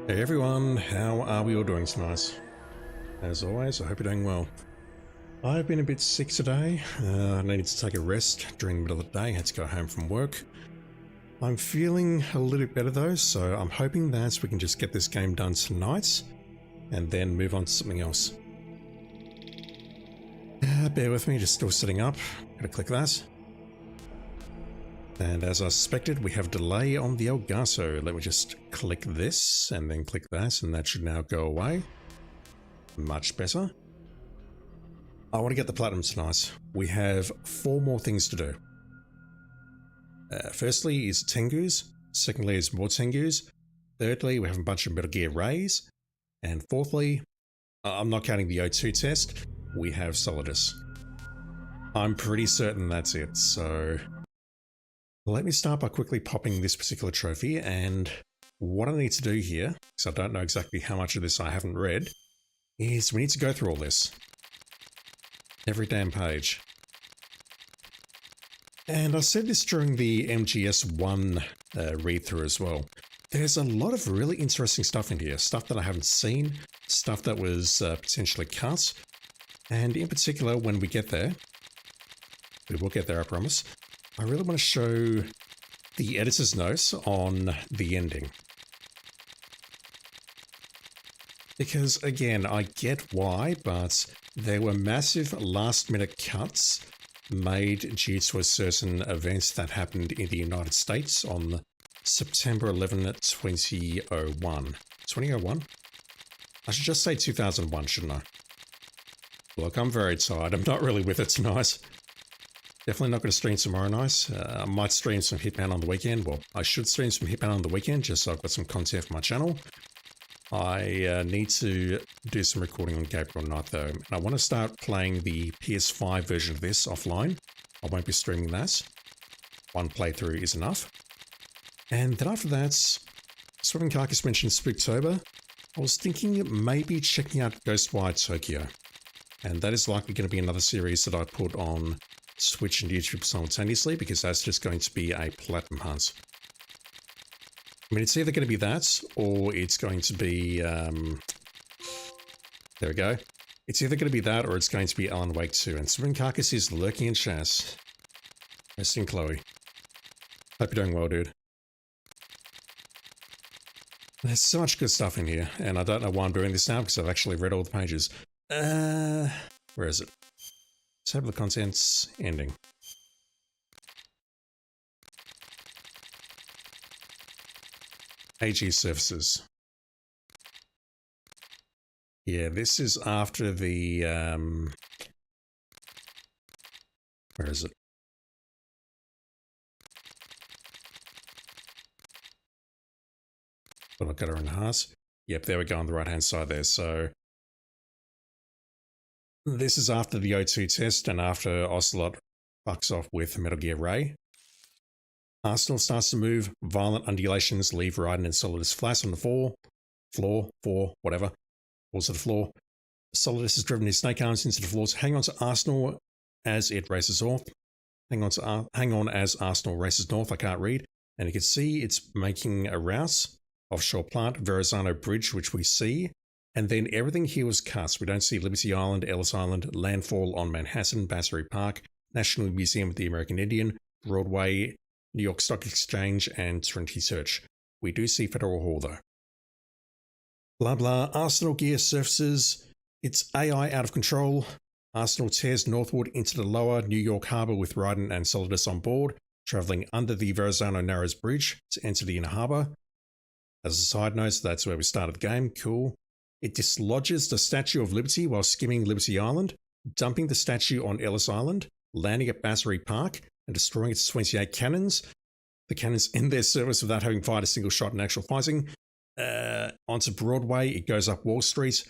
Hey everyone, how are we all doing tonight? As always, I hope you're doing well. I've been a bit sick today. I needed to take a rest during the middle of the day, had to go home from work. I'm feeling a little bit better though, so I'm hoping that we can just get this game done tonight and then move on to something else. Bear with me, just still sitting up. Gotta click that. And as I suspected, we have a delay on the Elgato. Let me just click this and then click that, and that should now go away. Much better. I want to get the platinum tonight. We have 4 more things to do. Firstly is Tengus. Secondly is more Tengus. Thirdly, we have a bunch of Metal Gear Rays. And fourthly, I'm not counting the O2 test, we have Solidus. I'm pretty certain that's it, so let me start by quickly popping this particular trophy, and what I need to do here, because I don't know exactly how much of this I haven't read, is we need to go through all this. Every damn page. And I said this during the MGS1 read-through as well. There's a lot of really interesting stuff in here. Stuff that I haven't seen, stuff that was potentially cut, and in particular when we get there, we will get there I promise, I really want to show the editor's notes on the ending. Because again, I get why, but there were massive last-minute cuts made due to a certain event that happened in the United States on September 11, 2001. 2001? I should just say 2001, shouldn't I? Look, I'm very tired. I'm not really with it tonight. Definitely not going to stream tomorrow night. I might stream some Hitman on the weekend. Well, I should stream some Hitman on the weekend just so I've got some content for my channel. I need to do some recording on Gabriel Knight though. And I want to start playing the PS5 version of this offline. I won't be streaming that. One playthrough is enough. And then after that, Swimming Carcass mentioned Spooktober. I was thinking maybe checking out Ghostwire Tokyo. And that is likely going to be another series that I put on Switch and YouTube simultaneously, because that's just going to be a platinum hunt. I mean, it's either going to be that, or it's going to be, there we go. It's either going to be that, or it's going to be Alan Wake 2, and Swimming Carcass is lurking in chat. Resting Chloe. Hope you're doing well, dude. There's so much good stuff in here, and I don't know why I'm doing this now, because I've actually read all the pages. Where is it? Table of contents, ending. AG services. Yeah, this is after the, where is it? Well, I've got her in heart. Yep, there we go on the right-hand side there, so this is after the O2 test and after Ocelot fucks off with Metal Gear Ray. Arsenal starts to move, violent undulations leave Raiden and Solidus flat on the floor, whatever, falls to the floor. Solidus has driven his snake arms into the floors. Hang on to Arsenal as it races north. Hang on as Arsenal races north, I can't read. And you can see it's making a route. Offshore plant, Verrazano Bridge, which we see. And then everything here was cut. We don't see Liberty Island, Ellis Island, landfall on Manhattan, Battery Park, National Museum of the American Indian, Broadway, New York Stock Exchange, and Trinity Church. We do see Federal Hall though. Blah blah, Arsenal gear surfaces. It's AI out of control. Arsenal tears northward into the lower New York harbor with Raiden and Solidus on board, traveling under the Verrazano Narrows Bridge to enter the inner harbor. As a side note, that's where we started the game. Cool. It dislodges the Statue of Liberty while skimming Liberty Island, dumping the statue on Ellis Island, landing at Battery Park, and destroying its 28 cannons. The cannons end their service without having fired a single shot in actual fighting. Onto Broadway, it goes up Wall Street,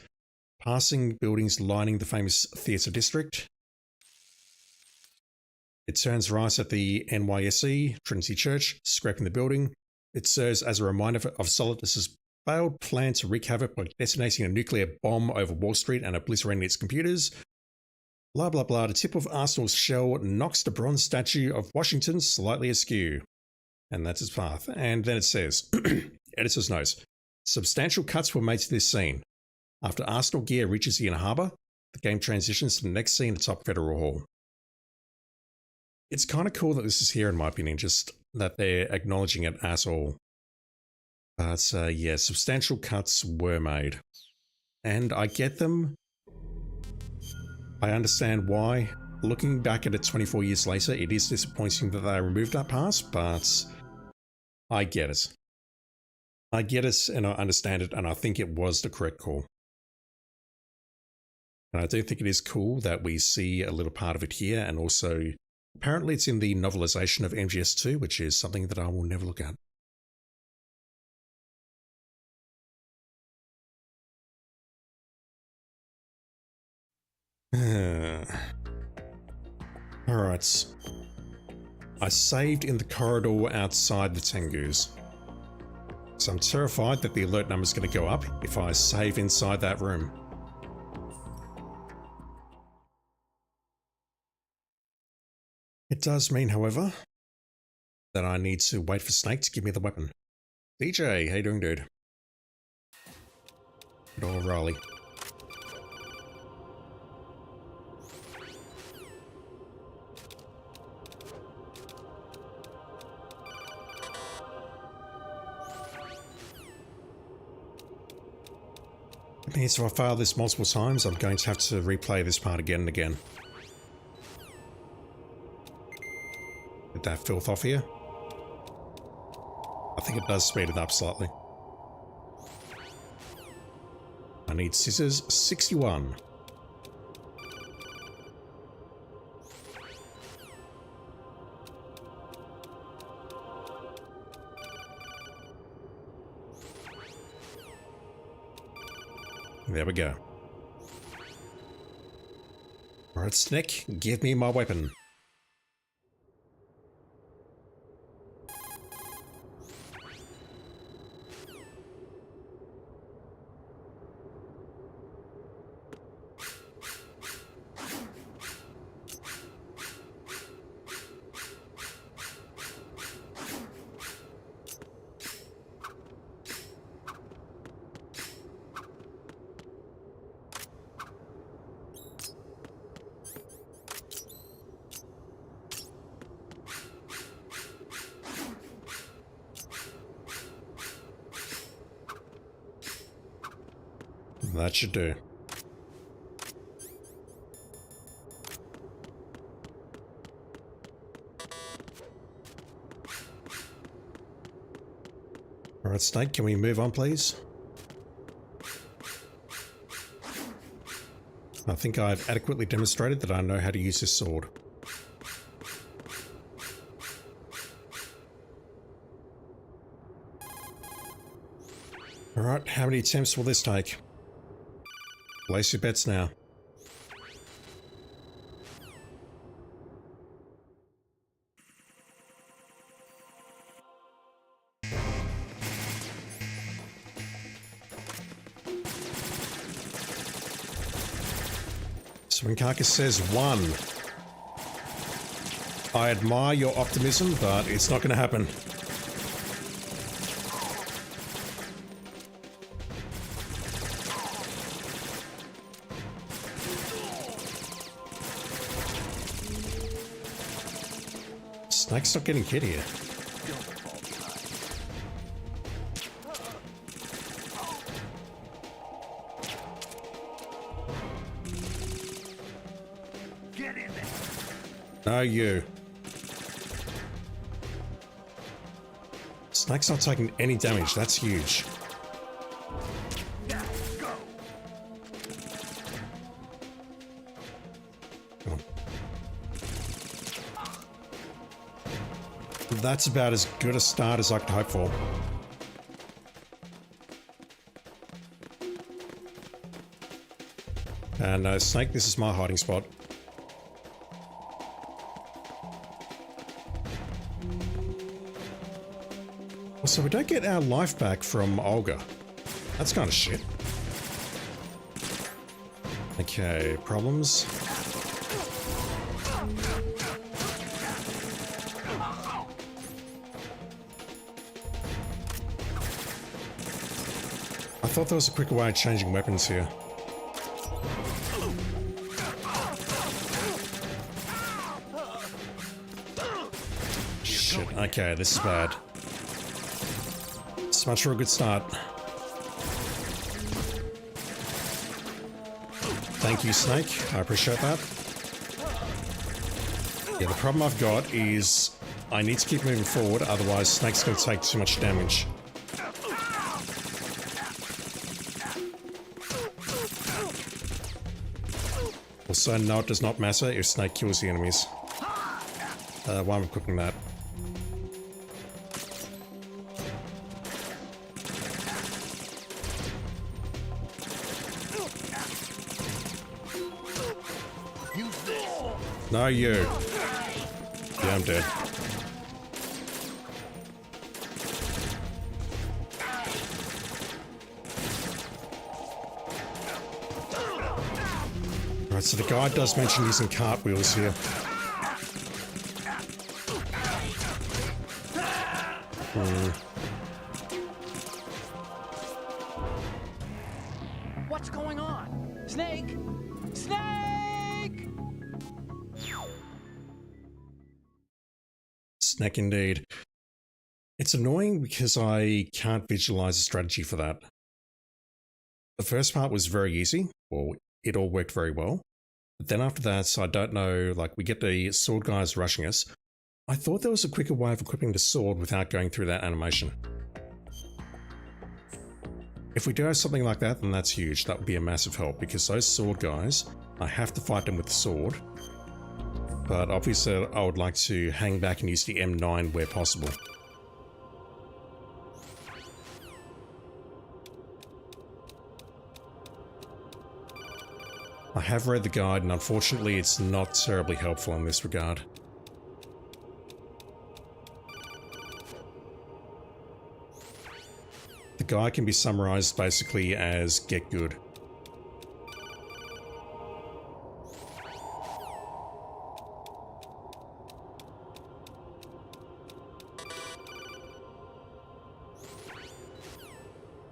passing buildings lining the famous Theatre District. It turns right at the NYSE, Trinity Church, scraping the building. It serves as a reminder of Solidus's failed plan to wreak havoc by detonating a nuclear bomb over Wall Street and obliterating its computers. Blah blah blah. The tip of Arsenal's shell knocks the bronze statue of Washington slightly askew. And that's its path. And then it says, editor's notes. Substantial cuts were made to this scene. After Arsenal gear reaches the inner harbour, the game transitions to the next scene atop Federal Hall. It's kind of cool that this is here in my opinion, just that they're acknowledging it at all. But yeah, substantial cuts were made. And I get them. I understand why. Looking back at it 24 years later, it is disappointing that they removed that pass, but I get it. I get it and I understand it, and I think it was the correct call. And I do think it is cool that we see a little part of it here, and also apparently it's in the novelization of MGS2, which is something that I will never look at. Alright. I saved in the corridor outside the Tengus. So I'm terrified that the alert number is going to go up if I save inside that room. It does mean, however, that I need to wait for Snake to give me the weapon. DJ, how you doing, dude? Good old Riley. It means if I fail this multiple times, I'm going to have to replay this part again and again. Get that filth off here. I think it does speed it up slightly. I need scissors 61. There we go. Alright, Snake, give me my weapon. That should do. Alright, Snake, can we move on, please? I think I've adequately demonstrated that I know how to use this sword. Alright, how many attempts will this take? Place your bets now. So when Carcass says 1, I admire your optimism, but it's not going to happen. Snake's not getting hit here. Get in there. No, you. Snake's not taking any damage. That's huge. Now, go. Come on. That's about as good a start as I could hope for. And Snake, this is my hiding spot. So we don't get our life back from Olga. That's kind of shit. Okay, problems. I thought there was a quicker way of changing weapons here. Shit, okay, this is bad. It's much for a good start. Thank you, Snake. I appreciate that. Yeah, the problem I've got is I need to keep moving forward, otherwise Snake's going to take too much damage. Also, no, it does not matter if Snake kills the enemies. Why am I equipping that? No, you. Yeah, I'm dead. Right, so the guide does mention using cartwheels here. What's going on? Snake! Snake! Snake indeed. It's annoying because I can't visualize a strategy for that. The first part was very easy, or it all worked very well. But then after that, I don't know, like we get the sword guys rushing us. I thought there was a quicker way of equipping the sword without going through that animation. If we do have something like that, then that's huge. That would be a massive help, because those sword guys, I have to fight them with the sword. But obviously I would like to hang back and use the M9 where possible. I have read the guide, and unfortunately it's not terribly helpful in this regard. The guide can be summarized basically as get good.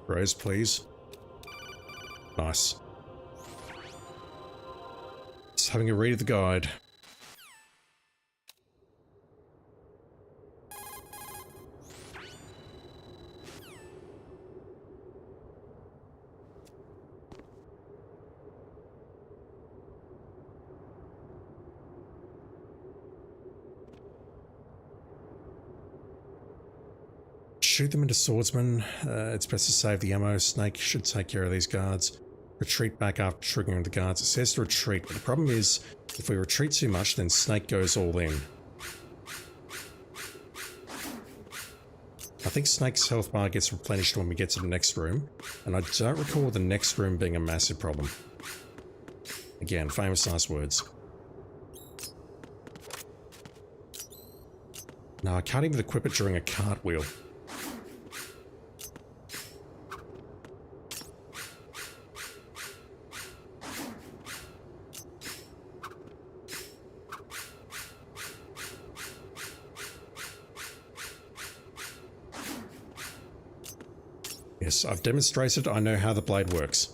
Rose, please. Nice. Just having a read of the guide. Shoot them into swordsmen. It's best to save the ammo. Snake should take care of these guards. Retreat back after triggering the guards. It says to retreat, but the problem is, if we retreat too much, then Snake goes all in. I think Snake's health bar gets replenished when we get to the next room, and I don't recall the next room being a massive problem. Again, famous last words. No, I can't even equip it during a cartwheel. Yes, I've demonstrated I know how the blade works.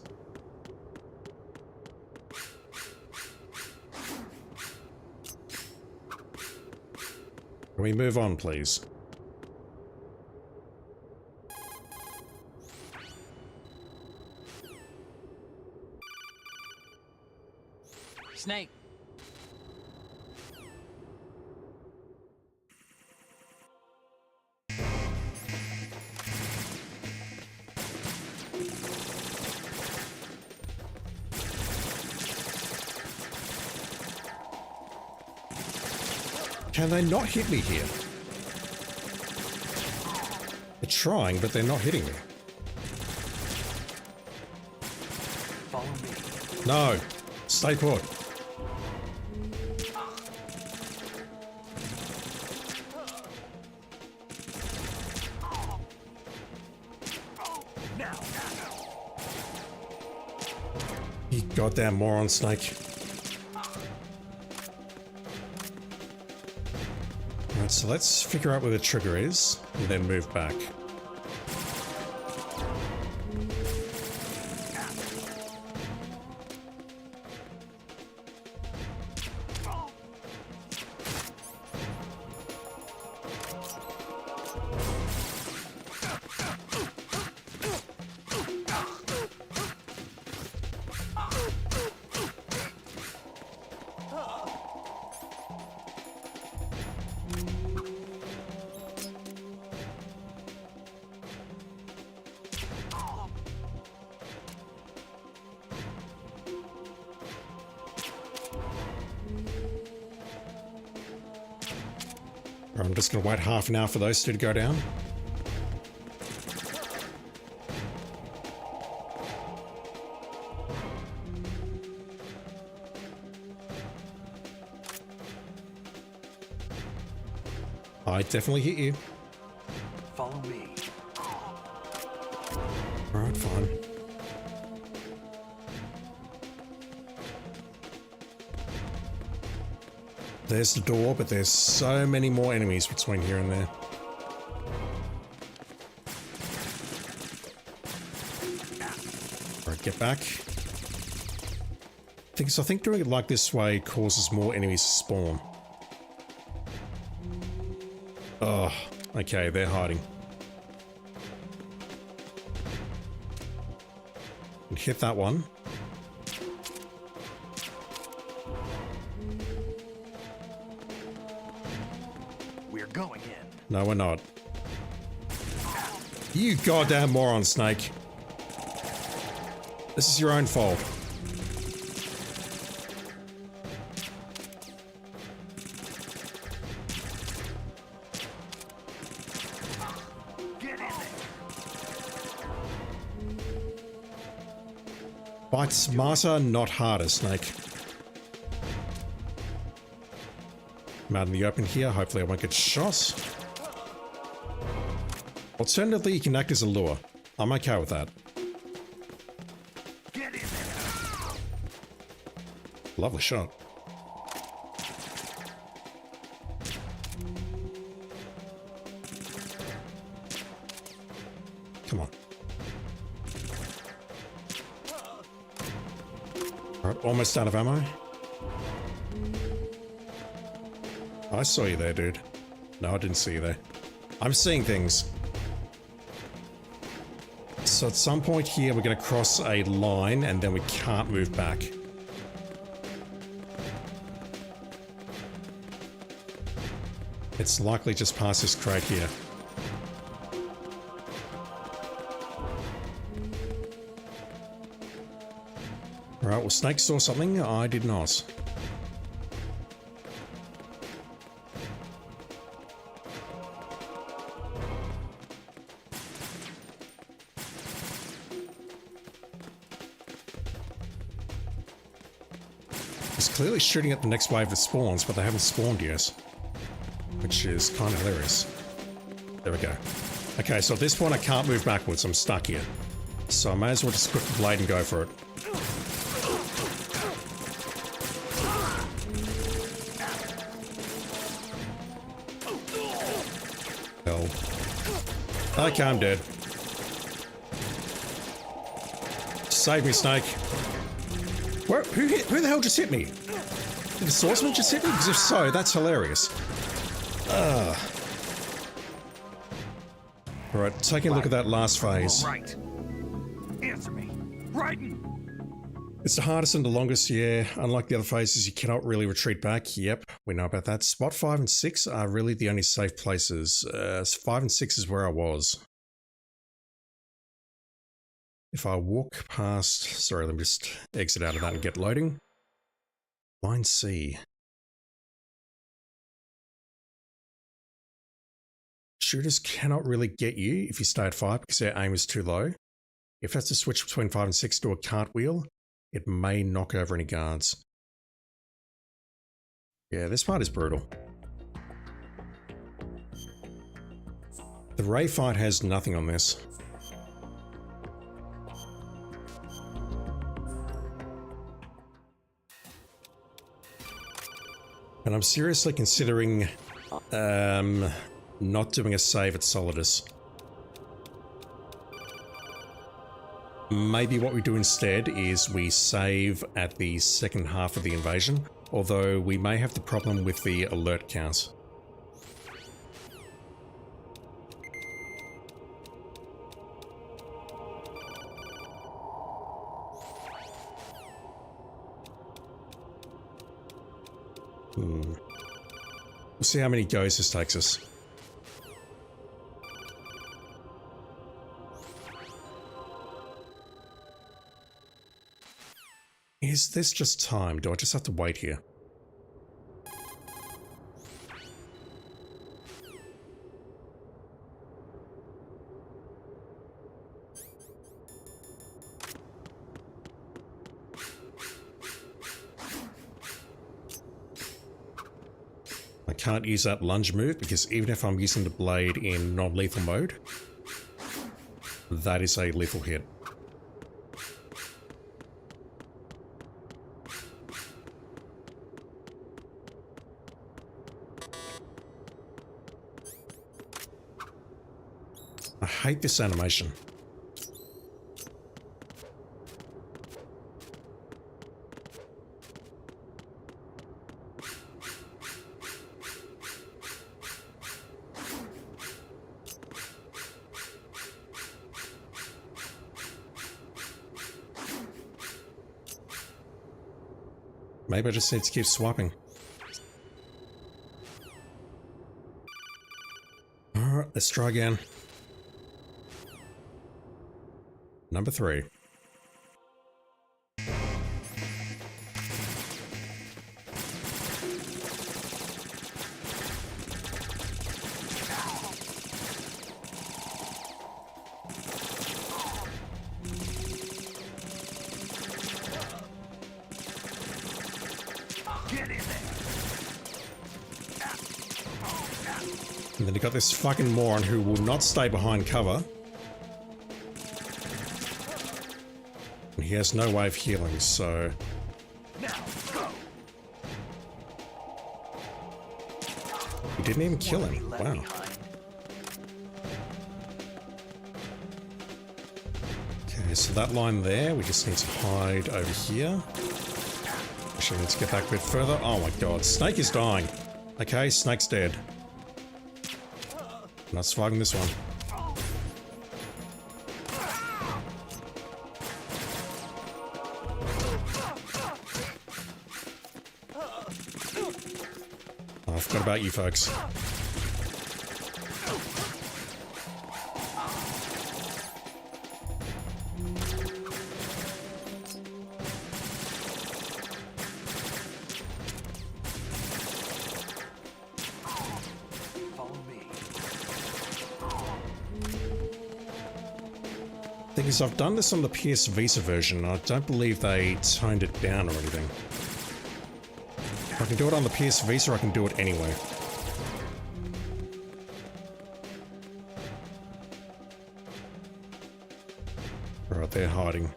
Can we move on, please? Snake! Can they not hit me here? They're trying, but they're not hitting me. Follow me. No! Stay put. Now. You goddamn moron, Snake. Right, so let's figure out where the trigger is, and then move back. I'm just going to wait half an hour for those two to go down. I definitely hit you. Follow me. Alright, fine. There's the door, but there's so many more enemies between here and there. Alright, get back. I think doing it like this way causes more enemies to spawn. Oh, okay, they're hiding. And hit that one. We're going in. No, we're not. You goddamn moron, Snake. This is your own fault. Get in there. Fight smarter, not harder, Snake. I'm out in the open here. Hopefully I won't get shot. Alternatively, you can act as a lure. I'm okay with that. Get in there. Lovely shot. Come on. Alright, almost out of ammo. I saw you there, dude. No, I didn't see you there. I'm seeing things. So at some point here, we're going to cross a line and then we can't move back. It's likely just past this crate here. Alright, well, Snake saw something. I did not. He's clearly shooting at the next wave of spawns, but they haven't spawned yet. Which is kind of hilarious. There we go. Okay, so at this point I can't move backwards. I'm stuck here. So I may as well just grip the blade and go for it. Hell. Okay, I'm dead. Save me, Snake. Who the hell just hit me? Did the swordsman just hit me? Because if so, that's hilarious. Alright, taking a look at that last phase. Right. Answer me. Raiden. It's the hardest and the longest, yeah. Unlike the other phases, you cannot really retreat back. Yep, we know about that. Spot 5 and 6 are really the only safe places. 5 and 6 is where I was. If I walk past... Sorry, let me just exit out of that and get loading. Line C. Shooters cannot really get you if you stay at 5 because their aim is too low. If that's to switch between 5 and 6 to a cartwheel, it may knock over any guards. Yeah, this part is brutal. The Ray fight has nothing on this. And I'm seriously considering not doing a save at Solidus. Maybe what we do instead is we save at the second half of the invasion, although we may have the problem with the alert count. We'll see how many goes this takes us. Is this just time? Do I just have to wait here? I can't use that lunge move because even if I'm using the blade in non-lethal mode, that is a lethal hit. I hate this animation. Maybe I just need to keep swiping. Alright, let's try again. Number 3. Get in there. And then you got this fucking moron who will not stay behind cover. And he has no way of healing, so... Now, go. He didn't even kill him. Left Wow. behind. Okay, so that line there, we just need to hide over here. Actually, need to get back a bit further. Oh my god, Snake is dying. Okay, Snake's dead. I'm not surviving this one. Oh, I forgot about you folks. Follow me. Thing is, I've done this on the PS Vita version. I don't believe they toned it down or anything. If I can do it on the PS Vita, I can do it anyway. Right, they're hiding.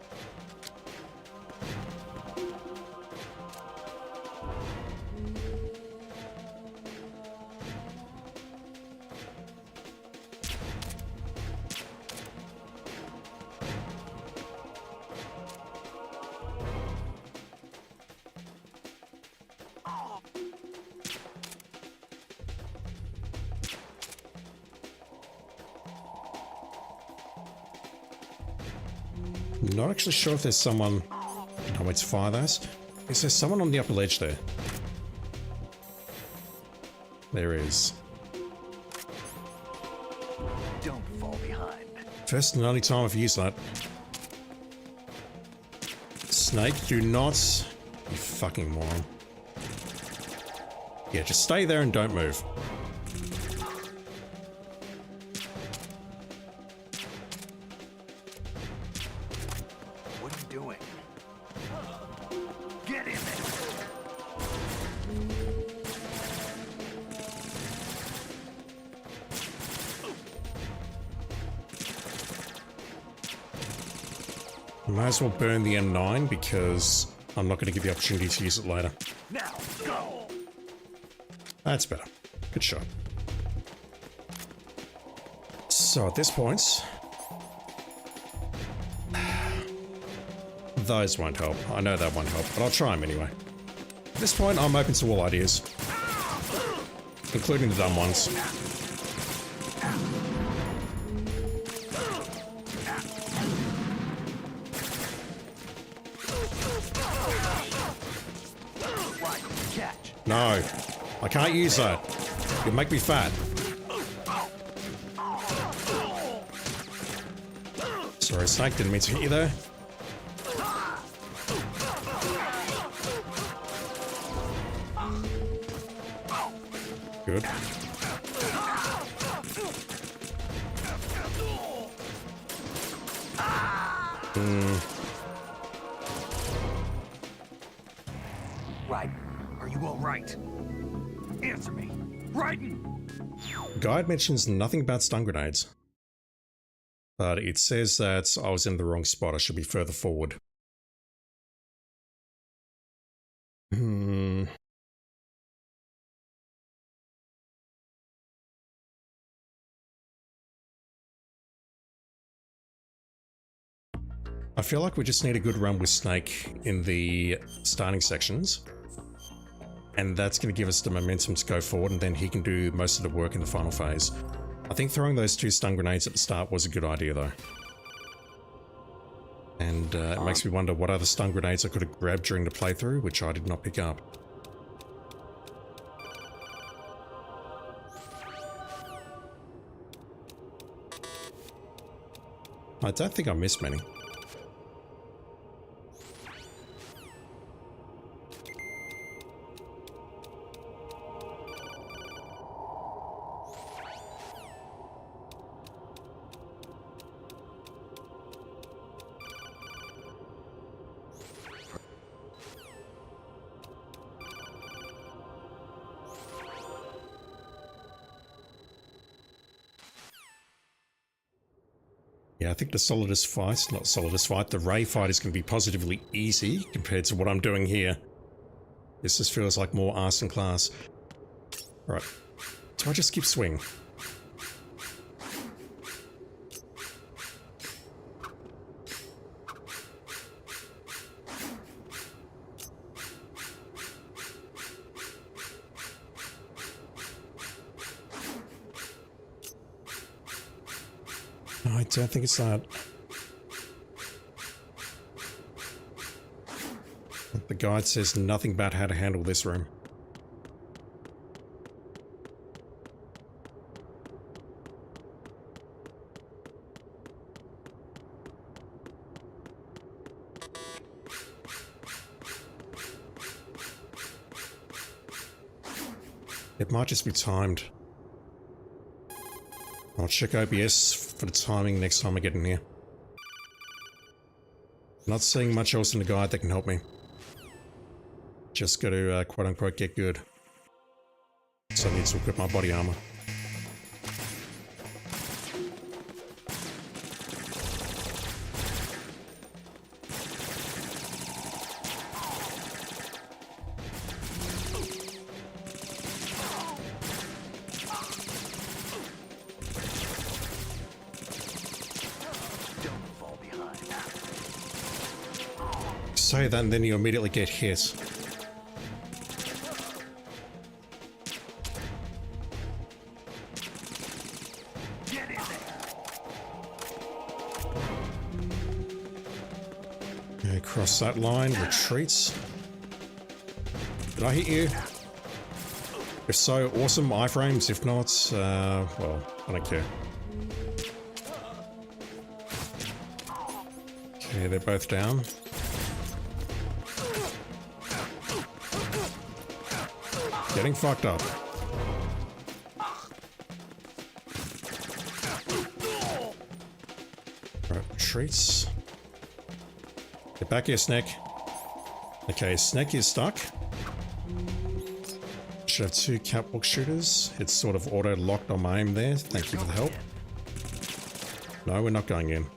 Not actually sure if there's someone... No, wait, to fire those. Is there someone on the upper ledge there? There is. Don't fall behind. First and only time I've used that. Snake, do not... You fucking moron. Yeah, just stay there and don't move. What are you doing? Get in there. Might as well burn the M9 because I'm not going to give you the opportunity to use it later. Now, go. That's better. Good shot. So at this point... Those won't help. I know that won't help, but I'll try them anyway. At this point, I'm open to all ideas. Including the dumb ones. Right, catch. No, I can't use that. You'll make me fat. Sorry, Snake, didn't mean to hit you there. Good. Right. Are you all right? Answer me. Raiden! Guide mentions nothing about stun grenades. But it says that I was in the wrong spot. I should be further forward. I feel like we just need a good run with Snake in the starting sections. And that's going to give us the momentum to go forward, and then he can do most of the work in the final phase. I think throwing those 2 stun grenades at the start was a good idea, though. And it makes me wonder what other stun grenades I could have grabbed during the playthrough, which I did not pick up. I don't think I missed many. Yeah, I think the the Ray fight is going to be positively easy compared to what I'm doing here. This just feels like more arts and class. Right. Do I just keep swing? No, I don't think it's that. The guide says nothing about how to handle this room. It might just be timed. I'll check OBS for the timing next time I get in here. Not seeing much else in the guide that can help me. Just got to quote-unquote get good. So I need to equip my body armor. Say that and then you immediately get hit. Get in there. Okay, cross that line, retreats. Did I hit you? If so, awesome iframes. If not, well, I don't care. Okay, they're both down. Getting fucked up. Right, retreats. Get back here, Snake. Okay, Snake is stuck. Should have 2 catwalk shooters. It's sort of auto-locked on my aim there. Thank you for the help. No, we're not going in.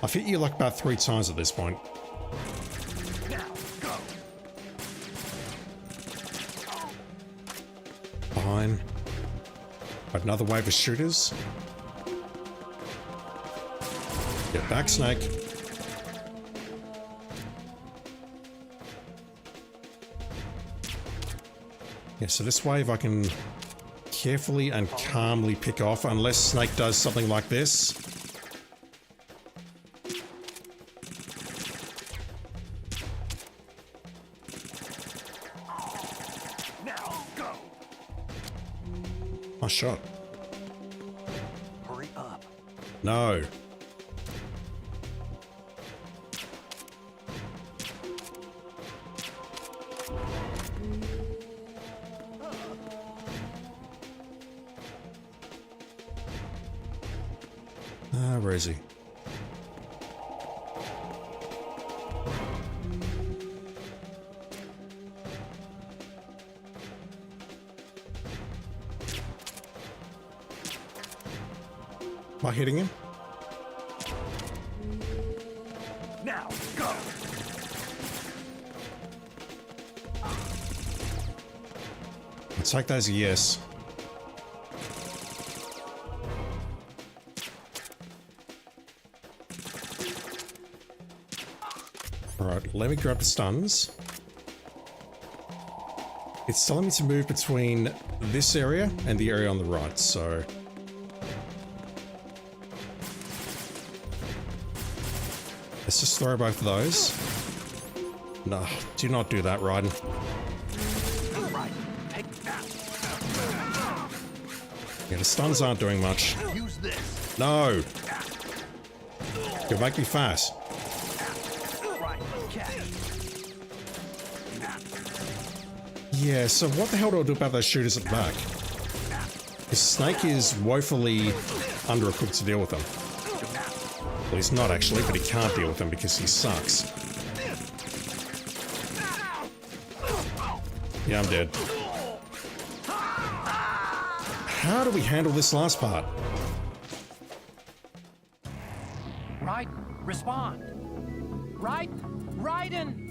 I've hit you like about 3 times at this point. Now, go. Behind. Another wave of shooters. Get back, Snake. Yeah, so this wave I can carefully and calmly pick off unless Snake does something like this. Now, go. Nice shot. Hurry up. No. Where is he? Am I hitting him? Now, go! I'll take that as a yes. Alright, let me grab the stuns. It's telling me to move between this area and the area on the right, so... let's just throw both of those. No, do not do that, Raiden. Right, take that. Yeah, the stuns aren't doing much. Use this. No! You'll make me fast. Right, catch. Yeah, so what the hell do I do about those shooters at the back? Because Snake is woefully under-equipped to deal with them. Well, he's not actually, but he can't deal with them because he sucks. Yeah, I'm dead. How do we handle this last part? Raiden, respond. Raiden!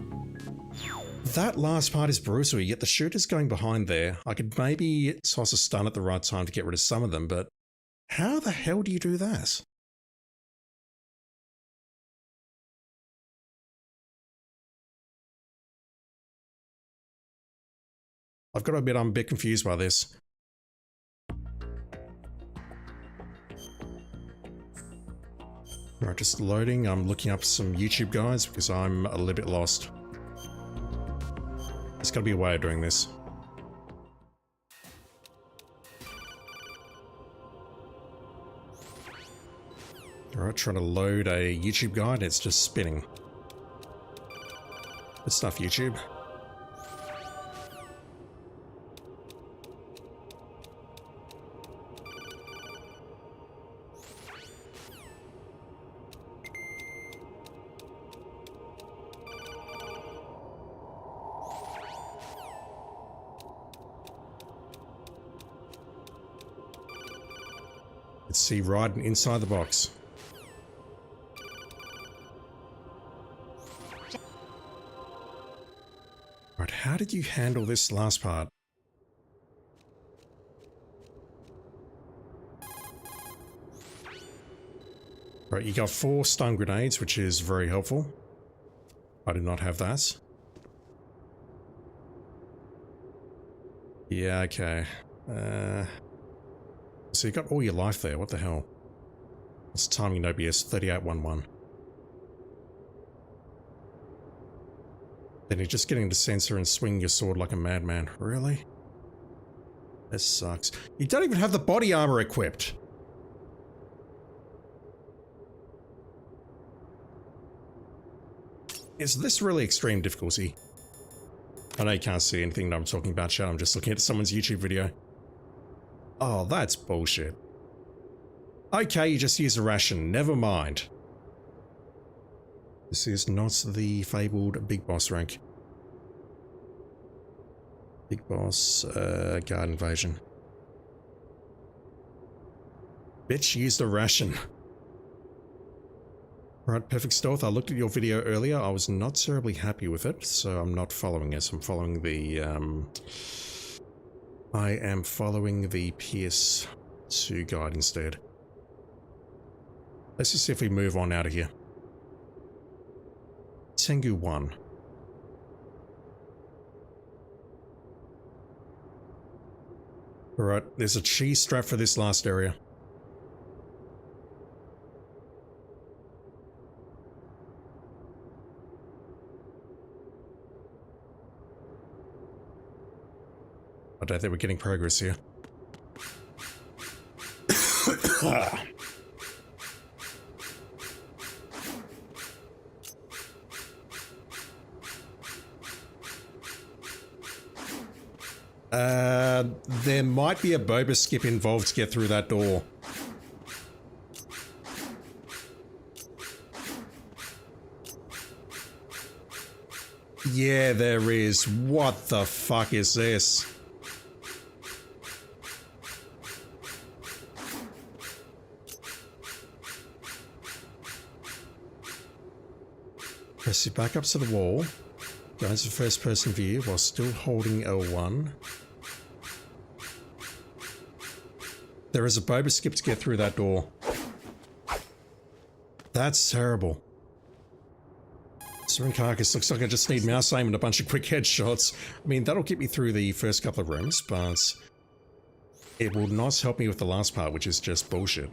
That last part is brutal, yet the shooter's going behind there. I could maybe toss a stun at the right time to get rid of some of them, but how the hell do you do that? I've got to admit I'm a bit confused by this. Alright, just loading. I'm looking up some YouTube guides because I'm a little bit lost. There's got to be a way of doing this. Alright, trying to load a YouTube guide. It's just spinning. Good stuff, YouTube. Let's see Raiden inside the box. Right, how did you handle this last part? Right, you got 4 stun grenades, which is very helpful. I do not have that. Yeah, okay. So you got all your life there, what the hell? What's timing in OBS? 3811. Then you're just getting the sensor and swinging your sword like a madman. Really? This sucks. You don't even have the body armor equipped! Is this really extreme difficulty? I know you can't see anything that I'm talking about, chat. I'm just looking at someone's YouTube video. Oh, that's bullshit. Okay, you just use a ration. Never mind. This is not the fabled Big Boss rank. Big Boss, Guard Invasion. Bitch used a ration. Right, Perfect Stealth, I looked at your video earlier. I was not terribly happy with it, so I'm not following it. I'm following the, I am following the PS2 guide instead. Let's just see if we move on out of here. Tengu 1. Alright, there's a cheese strap for this last area. I don't think we're getting progress here. There might be a boba skip involved to get through that door. Yeah, there is. What the fuck is this? Press it back up to the wall. Go into first person view while still holding L1. There is a boba skip to get through that door. That's terrible. Syringe carcass looks like I just need mouse aim and a bunch of quick headshots. I mean, that'll get me through the first couple of rooms, but it will not help me with the last part, which is just bullshit.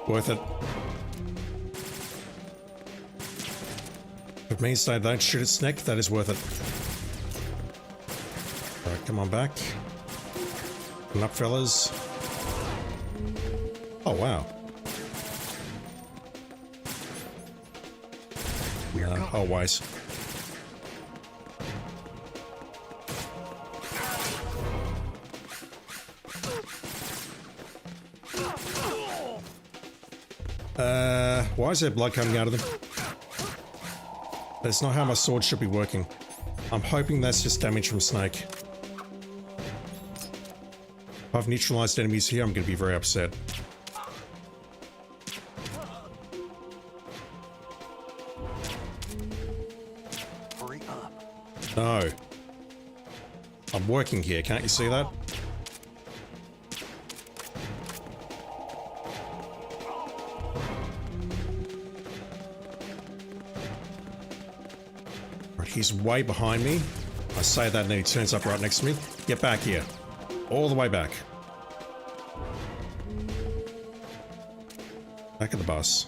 Worth it. If it means they don't shoot its neck, that is worth it. Alright, come on back. Come up, fellas. Oh, wow. Oh, wait. Why is there blood coming out of them? That's not how my sword should be working. I'm hoping that's just damage from Snake. If I've neutralized enemies here, I'm going to be very upset. Hurry up. No. I'm working here, can't you see that? He's way behind me. I say that and then he turns up right next to me. Get back here. All the way back. Back of the bus.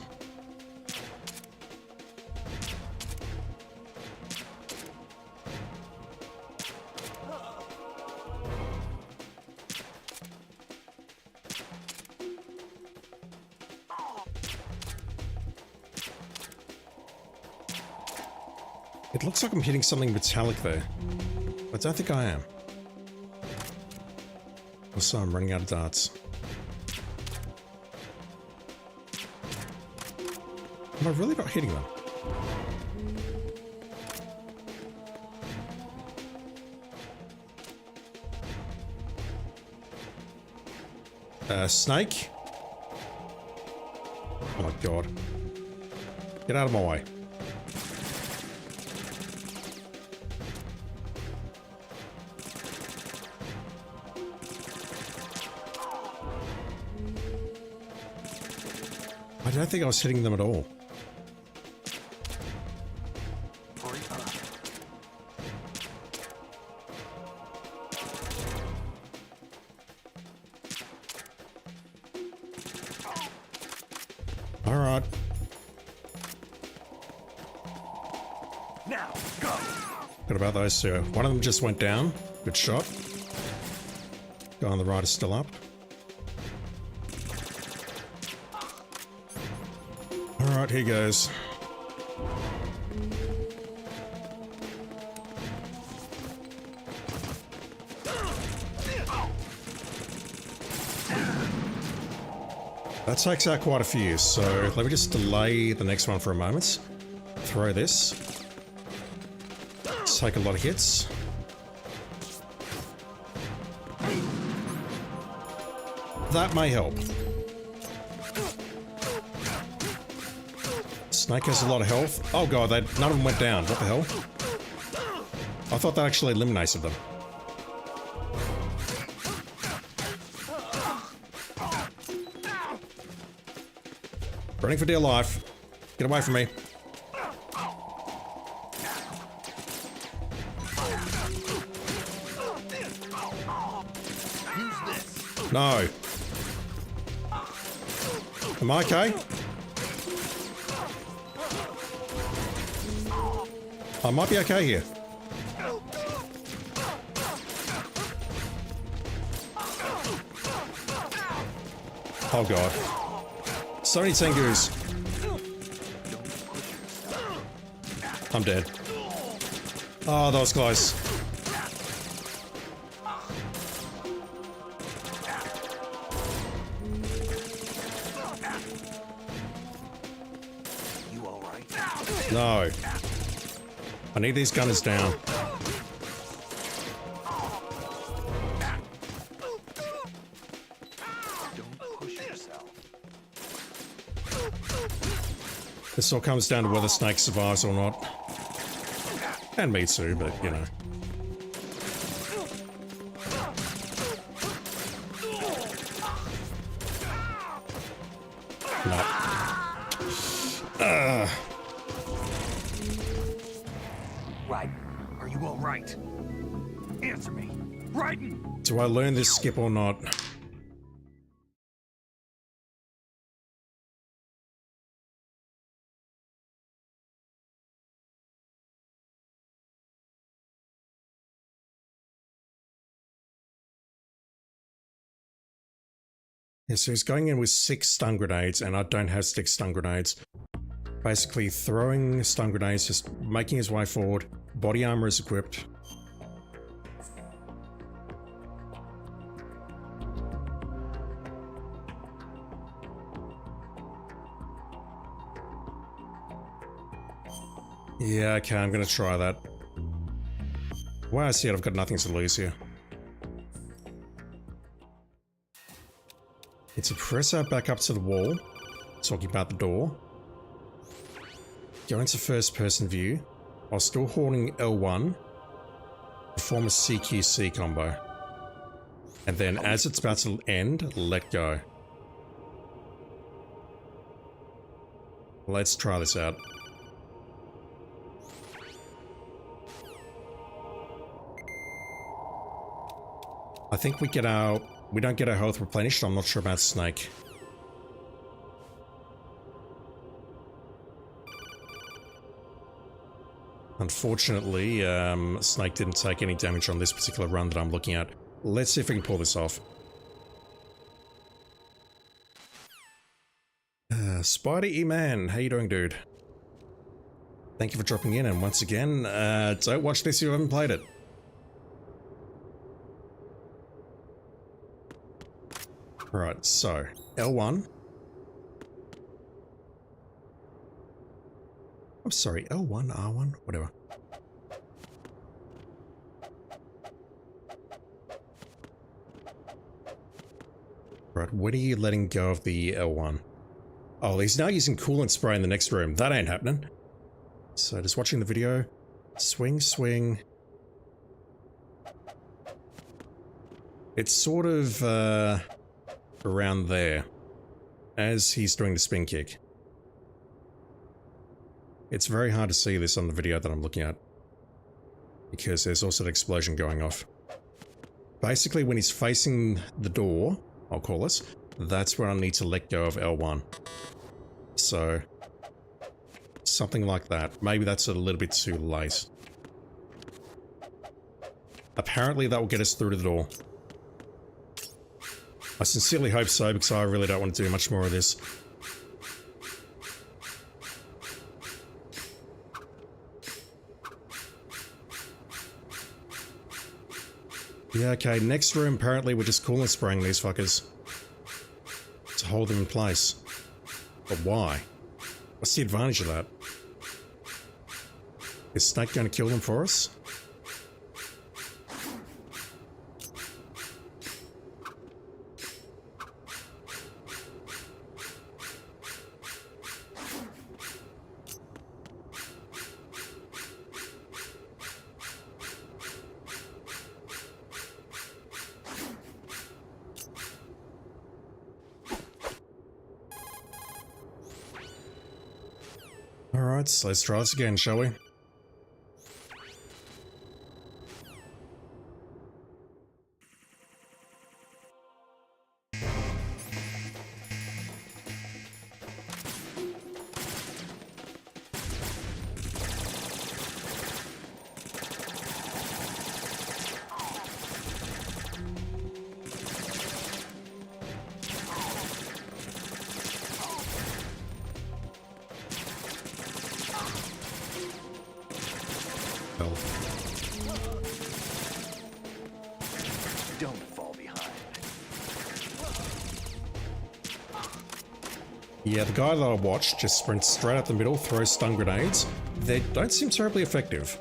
It looks like I'm hitting something metallic there. I don't think I am. Also, I'm running out of darts. Am I really not hitting them? Snake? Oh my god. Get out of my way. I don't think I was hitting them at all. Hurry up. All right. Now, go. What about those two? One of them just went down. Good shot. Guy on the right is still up. Alright, here goes. That takes out quite a few, so let me just delay the next one for a moment. Throw this. Take a lot of hits. That may help. Snake has a lot of health. Oh god, none of them went down. What the hell? I thought that actually eliminated them. Running for dear life. Get away from me. No. Am I okay? I might be okay here. Oh god. So many Tengus. I'm dead. Oh, that was close. You all right? No. I need these gunners down. Don't push yourself. This all comes down to whether Snake survives or not. And me too, but you know. No. Right. Are you all right? Answer me. Raiden! Do I learn this skip or not? Yeah, so he's going in with 6 stun grenades, and I don't have 6 stun grenades. Basically, throwing stun grenades, just making his way forward. Body armor is equipped. Yeah, okay, I'm gonna try that. Wow, I see it, I've got nothing to lose here. It's a presser back up to the wall, talking about the door. Go into first person view, while still holding L1, perform a CQC combo. And then as it's about to end, let go. Let's try this out. I think we don't get our health replenished. I'm not sure about Snake. Unfortunately, Snake didn't take any damage on this particular run that I'm looking at. Let's see if we can pull this off. Spider E-Man, how you doing, dude? Thank you for dropping in, and once again, don't watch this if you haven't played it. Right, so, L1. I'm sorry, L1, R1, whatever. Right, when are you letting go of the L1? Oh, he's now using coolant spray in the next room. That ain't happening. So, just watching the video. Swing, swing. It's sort of, around there. As he's doing the spin kick. It's very hard to see this on the video that I'm looking at. Because there's also an explosion going off. Basically, when he's facing the door, I'll call it, that's where I need to let go of L1. So, something like that. Maybe that's a little bit too late. Apparently that will get us through to the door. I sincerely hope so, because I really don't want to do much more of this. Yeah, okay, next room, apparently we're just coolant spraying these fuckers. To hold them in place. But why? What's the advantage of that? Is Snake going to kill them for us? Alright, so let's try this again, shall we? fell. Don't fall behind. Yeah, the guy that I watched just sprints straight up the middle, throws stun grenades. They don't seem terribly effective.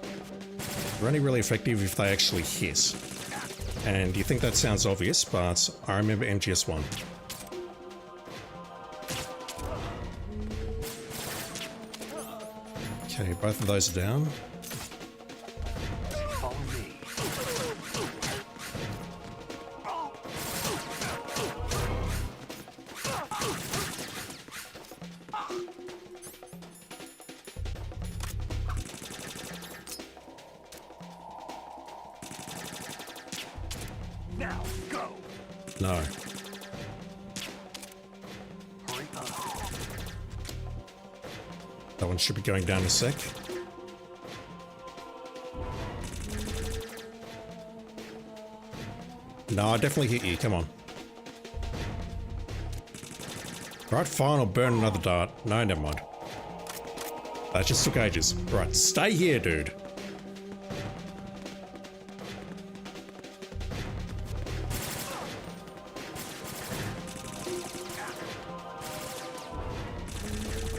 They're only really effective if they actually hit. And you think that sounds obvious, but I remember MGS1. Okay, both of those are down. Follow me. Now, go! No. Hurry up. That one should be going down in a sec. No, I definitely hit you. Come on. Right, fine. I'll burn another dart. No, never mind. That just took ages. Right, stay here, dude.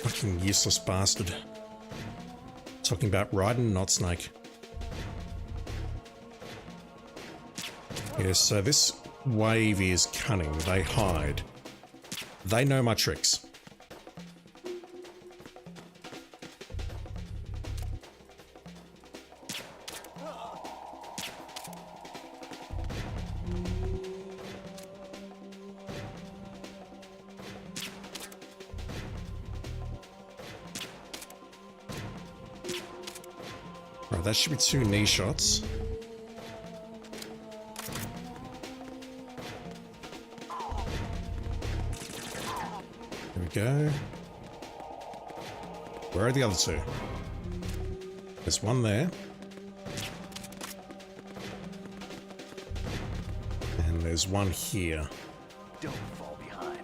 Fucking useless bastard. Talking about Raiden, not Snake. Yeah, so this wave is cunning. They hide. They know my tricks. Right, that should be 2 knee shots. There we go. Where are the other 2? There's one there. And there's one here. Don't fall behind.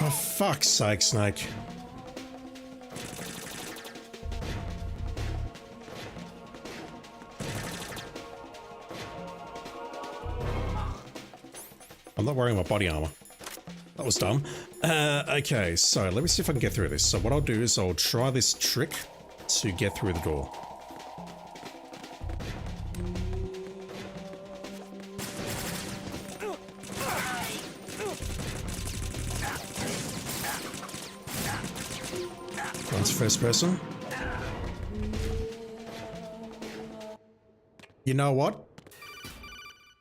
Oh, fuck's sake, Snake. I'm not wearing my body armor. That was dumb. Okay, so let me see if I can get through this. So what I'll do is I'll try this trick to get through the door. One's first person. You know what?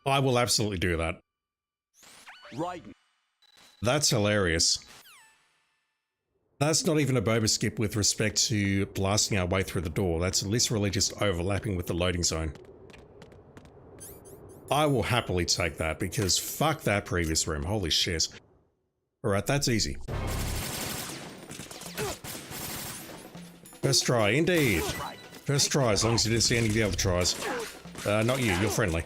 I will absolutely do that. Raiden. That's hilarious. That's not even a boba skip with respect to blasting our way through the door. That's literally just overlapping with the loading zone. I will happily take that because fuck that previous room. Holy shit. Alright, that's easy. First try, indeed. First try, as long as you didn't see any of the other tries. Not you, you're friendly.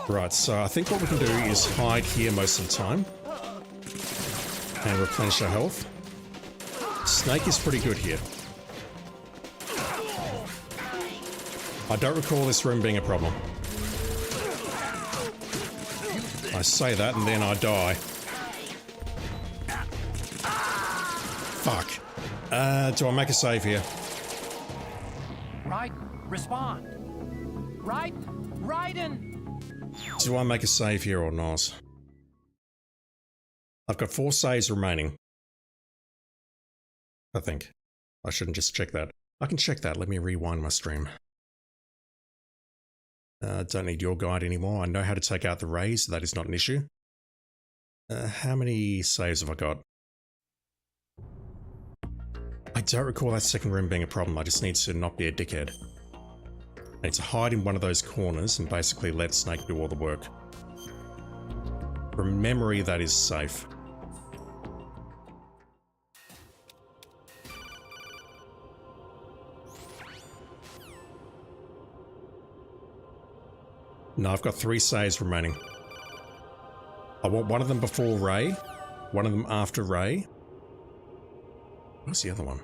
Right, so I think what we can do is hide here most of the time. And replenish our health. Snake is pretty good here. I don't recall this room being a problem. I say that and then I die. Fuck. Do I make a save here? Raiden, respond. Raiden! Do I make a save here or not? I've got 4 saves remaining. I think. I shouldn't just check that. I can check that. Let me rewind my stream. Don't need your guide anymore. I know how to take out the rays. So that is not an issue. How many saves have I got? I don't recall that second room being a problem. I just need to not be a dickhead. I need to hide in one of those corners and basically let Snake do all the work. From memory, that is safe. No, I've got 3 saves remaining. I want one of them before Ray, one of them after Ray. What's the other one?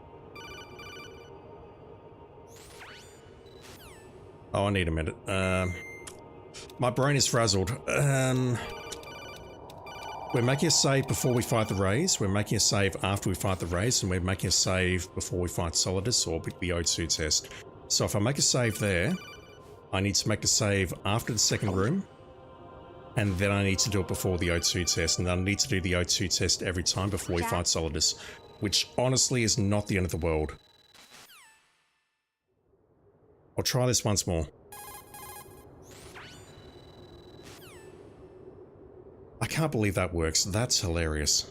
Oh, I need a minute. My brain is frazzled. We're making a save before we fight the Rays. We're making a save after we fight the Rays, and we're making a save before we fight Solidus or the O2 test. So if I make a save there, I need to make a save after the second room, and then I need to do it before the O2 test, and then I need to do the O2 test every time before we fight Solidus, which honestly is not the end of the world. I'll try this once more. I can't believe that works. That's hilarious.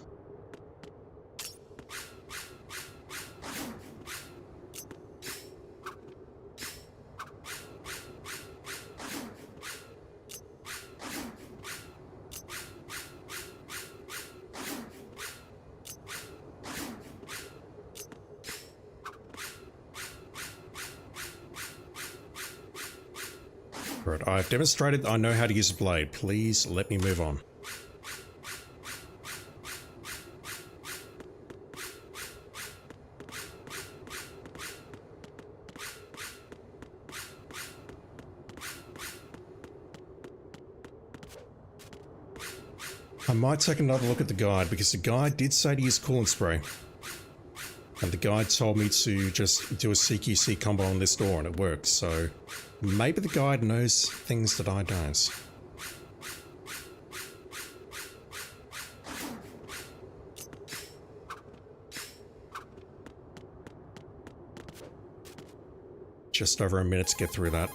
Right, I've demonstrated I know how to use a blade. Please let me move on. I might take another look at the guide, because the guide did say to use coolant spray. And the guide told me to just do a CQC combo on this door and it worked, so maybe the guide knows things that I don't. Just over a minute to get through that.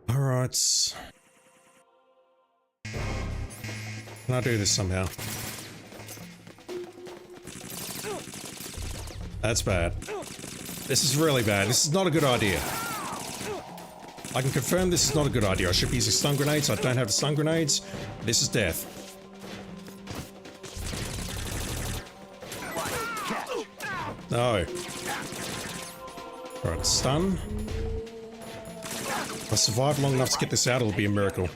Alright. Can I do this somehow? That's bad. This is really bad. This is not a good idea. I can confirm this is not a good idea. I should be using stun grenades. I don't have the stun grenades. This is death. No. Alright, stun. If I survive long enough to get this out, it'll be a miracle.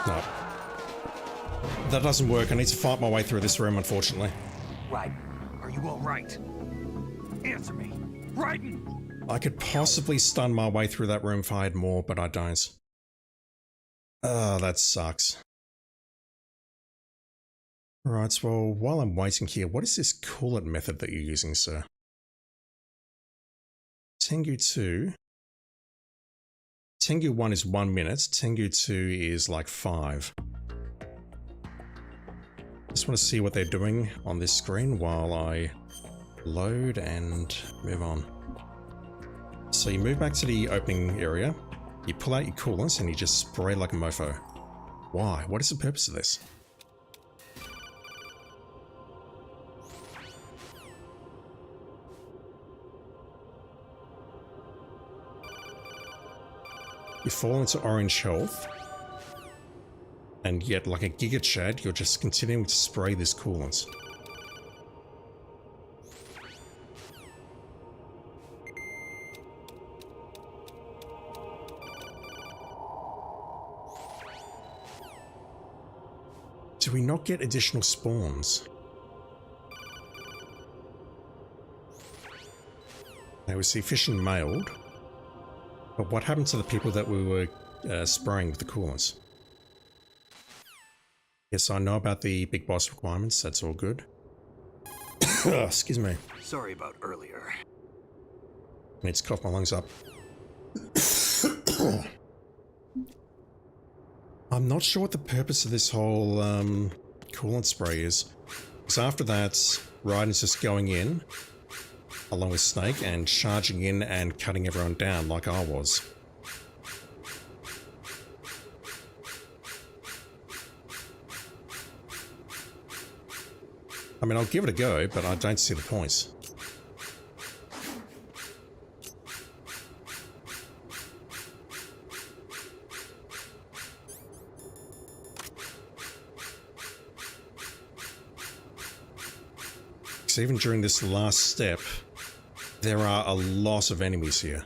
No. That doesn't work. I need to fight my way through this room, unfortunately. Raiden, are you all right? Answer me. Raiden! I could possibly stun my way through that room if I had more, but I don't. Oh, that sucks. Right, well, while I'm waiting here, what is this coolant method that you're using, sir? Tengu 2. Tengu 1 is 1 minute, Tengu 2 is like 5. Just want to see what they're doing on this screen while I load and move on. So you move back to the opening area, you pull out your coolants and you just spray like a mofo. Why? What is the purpose of this? You fall into orange health, and yet like a Giga Chad, you're just continuing to spray this coolant. Do we not get additional spawns? Now we see fish and mailed. But what happened to the people that we were spraying with the coolants? Yes, I know about the big boss requirements. That's all good. Excuse me. Sorry about earlier. I need to cough my lungs up. I'm not sure what the purpose of this whole coolant spray is. Because after that, Raiden's just going in, along with Snake, and charging in and cutting everyone down like I was. I mean, I'll give it a go, but I don't see the points. Because even during this last step, there are a lot of enemies here.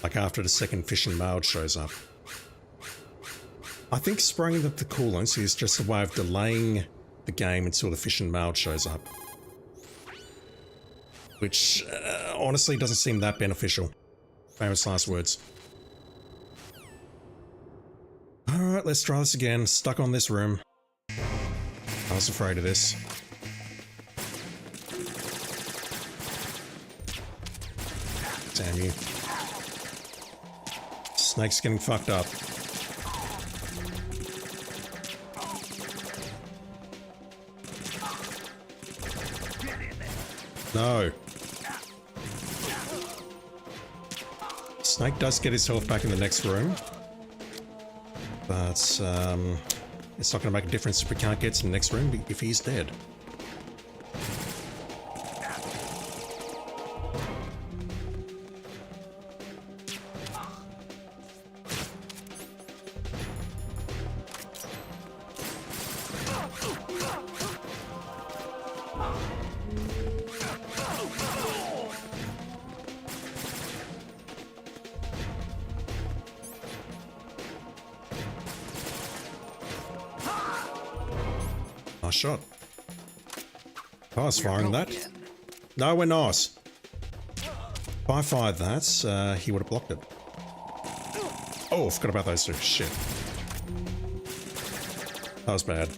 Like after the second fission mode shows up. I think spraying the coolants is just a way of delaying the game until the fission mode shows up. Which honestly doesn't seem that beneficial. Famous last words. Alright, let's try this again. Stuck on this room. I was afraid of this. Damn you. Snake's getting fucked up. No. Snake does get his health back in the next room. But, it's not going to make a difference if we can't get to the next room if he's dead. Nice shot. I was firing that. No, we're not. If I fired that, he would have blocked it. Oh, I forgot about those two. Shit. That was bad.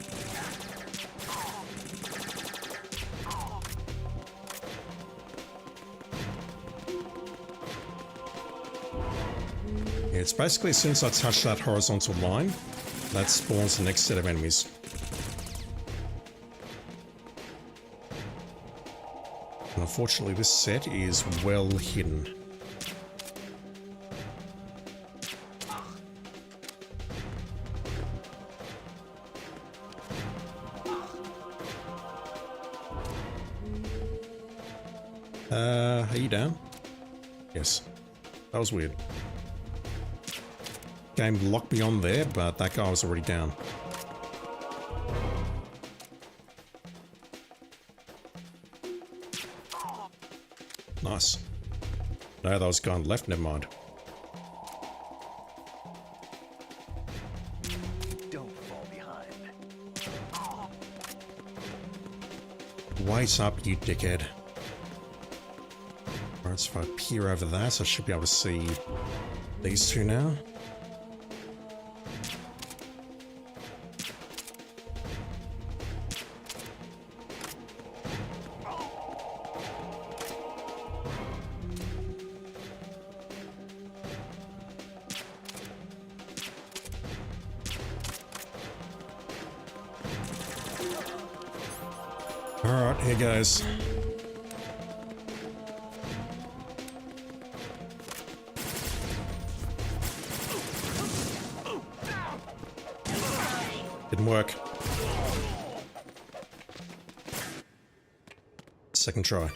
Yeah, it's basically as soon as I touch that horizontal line, that spawns the next set of enemies. And unfortunately, this set is well hidden. Are you down? Yes. That was weird. Game locked me on there, but that guy was already down. Nice. No, that was gone left, never mind. Don't fall behind. Wait up, you dickhead. Alright, so if I peer over that, I should be able to see these two now. Alright, here goes. Didn't work. Second try.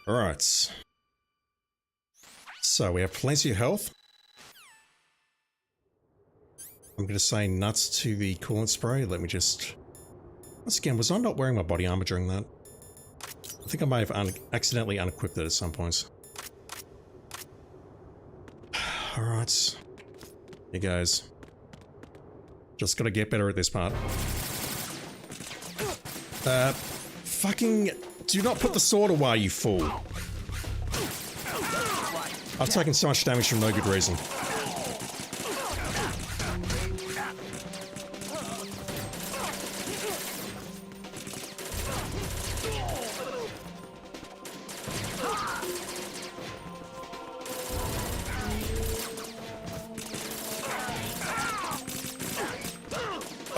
Alright. So we have plenty of health. I'm going to say nuts to the coolant spray. Let me just... Once again, was I not wearing my body armor during that? I think I may have accidentally unequipped it at some points. Alright. Here goes. Just gotta get better at this part. Fucking... Do not put the sword away, you fool. I've taken so much damage for no good reason.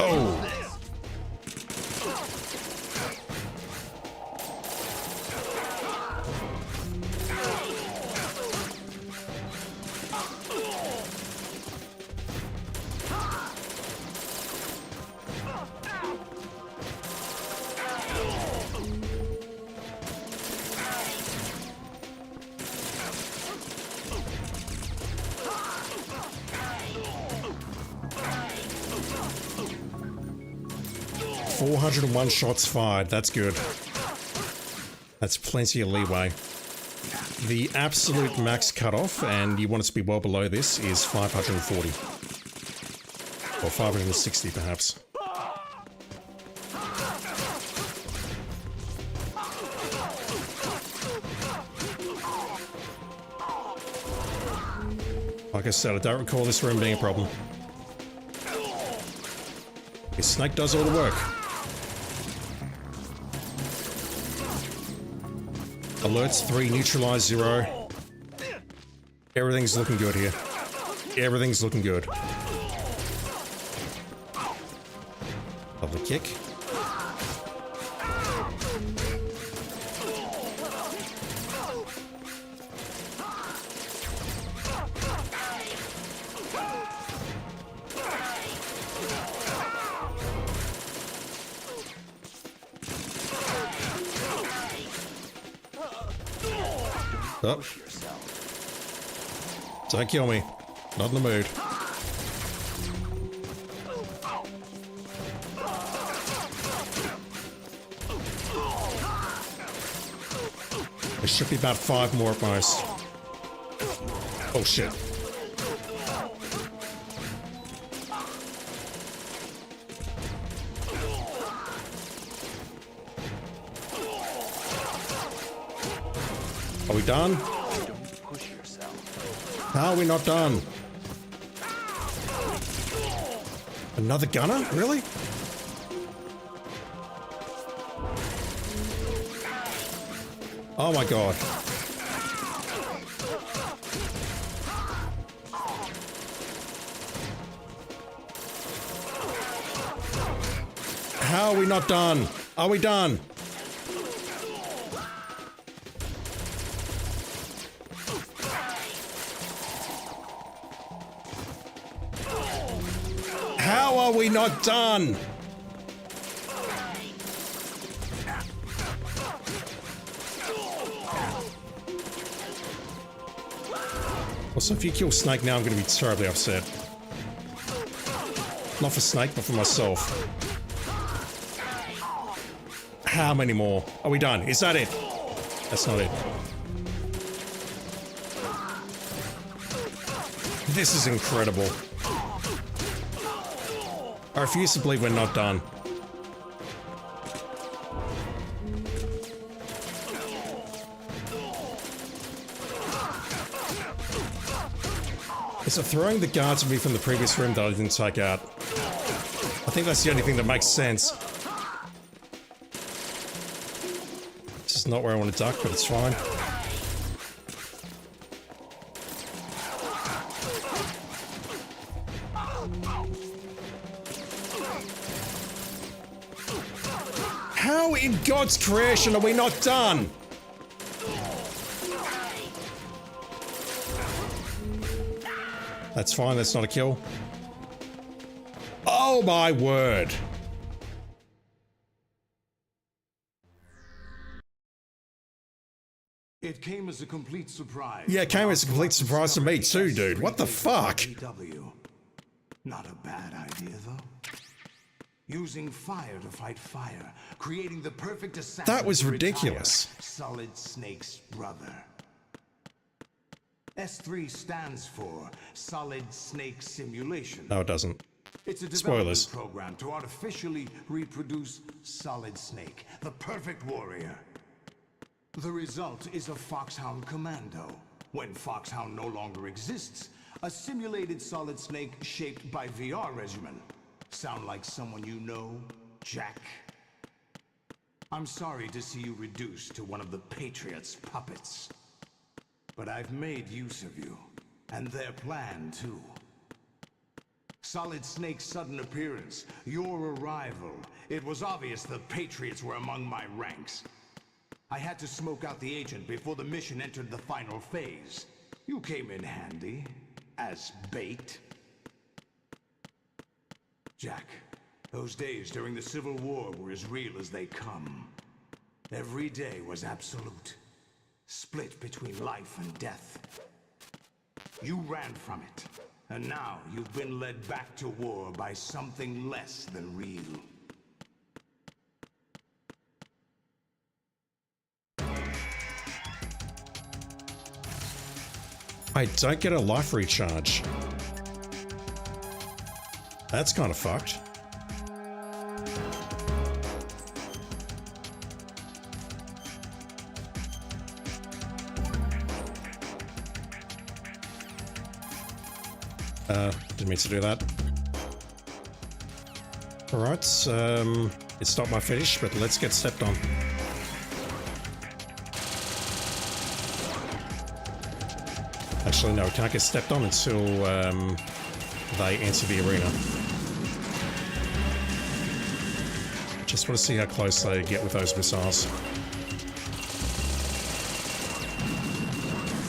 Oh! 401 shots fired. That's good. That's plenty of leeway. The absolute max cutoff, and you want it to be well below this, is 540. Or 560 perhaps. Like I said, I don't recall this room being a problem. This snake does all the work. Alerts 3, neutralize 0. Everything's looking good here. Everything's looking good. Lovely kick. Oh. Don't kill me. Not in the mood. There should be about 5 more at most. Oh shit. Are we done? Don't push yourself. How are we not done? Another gunner? Really? Oh my god. How are we not done? Are we done? How are we not done? Also, if you kill Snake now, I'm going to be terribly upset. Not for Snake, but for myself. How many more? Are we done? Is that it? That's not it. This is incredible. I refuse to believe we're not done. Is it throwing the guards at me from the previous room that I didn't take out? I think that's the only thing that makes sense. This is not where I want to duck, but it's fine. How in God's creation are we not done? That's fine, that's not a kill. Oh my word. It came as a complete surprise. Yeah, it came as a complete surprise to me too, dude. What the fuck? Not a bad idea, though. Using fire to fight fire, creating the perfect assassin. That was to ridiculous. retire Solid Snake's brother. S3 stands for Solid Snake Simulation. No, it doesn't. It's a Spoilers. development program to artificially reproduce Solid Snake, the perfect warrior. The result is a Foxhound Commando. When Foxhound no longer exists, a simulated Solid Snake shaped by VR regimen. Sound like someone you know, Jack? I'm sorry to see you reduced to one of the Patriots' puppets. But I've made use of you, and their plan too. Solid Snake's sudden appearance, your arrival. It was obvious the Patriots were among my ranks. I had to smoke out the agent before the mission entered the final phase. You came in handy, as bait. Jack, those days during the Civil War were as real as they come. Every day was absolute. Split between life and death. You ran from it, and now you've been led back to war by something less than real. I don't get a life recharge. That's kind of fucked. Didn't mean to do that. Alright, it's not my finish, but let's get stepped on. Actually, no, we can't get stepped on until they enter the arena. Just want to see how close they get with those missiles.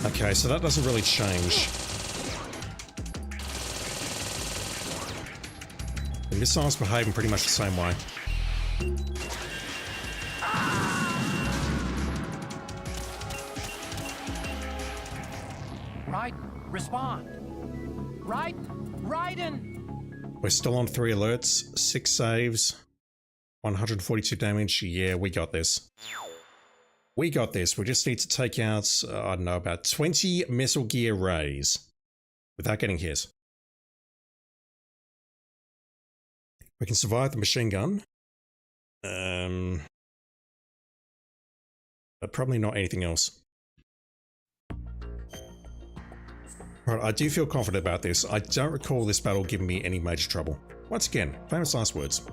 Okay, so that doesn't really change. The missiles behave in pretty much the same way. Right, respond. Right, Raiden. We're still on 3 alerts, 6 saves, 142 damage. Yeah, we got this. We got this. We just need to take out, I don't know, about 20 Metal Gear Rays without getting hit. We can survive the machine gun. But probably not anything else. Right, I do feel confident about this. I don't recall this battle giving me any major trouble. Once again, famous last words.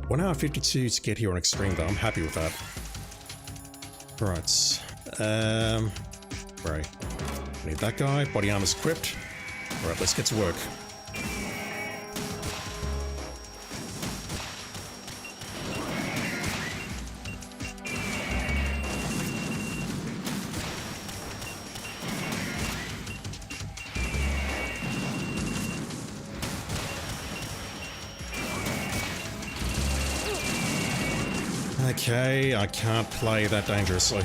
1 hour 52 to get here on Extreme though. I'm happy with that. Right. Right. Need that guy. Body armor's equipped. Alright, let's get to work. Okay, I can't play that dangerously.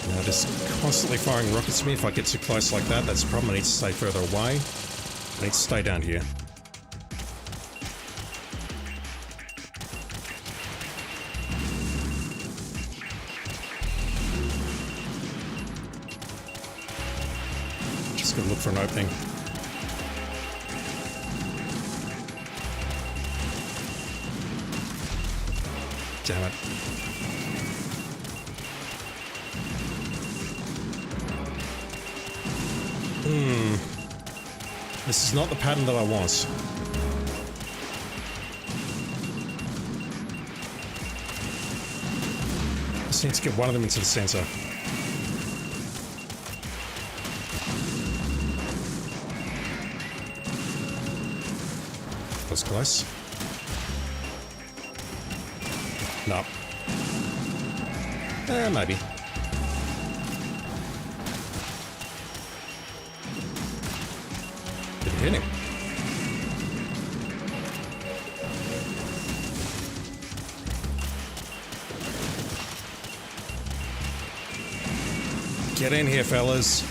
Now just constantly firing rockets at me. If I get too close like that, that's a problem. I need to stay further away. I need to stay down here. Just gonna look for an opening. Damn it. This is not the pattern that I want. Just need to get one of them into the center. That was close. No. Maybe. Didn't hit him. Get in here, fellas.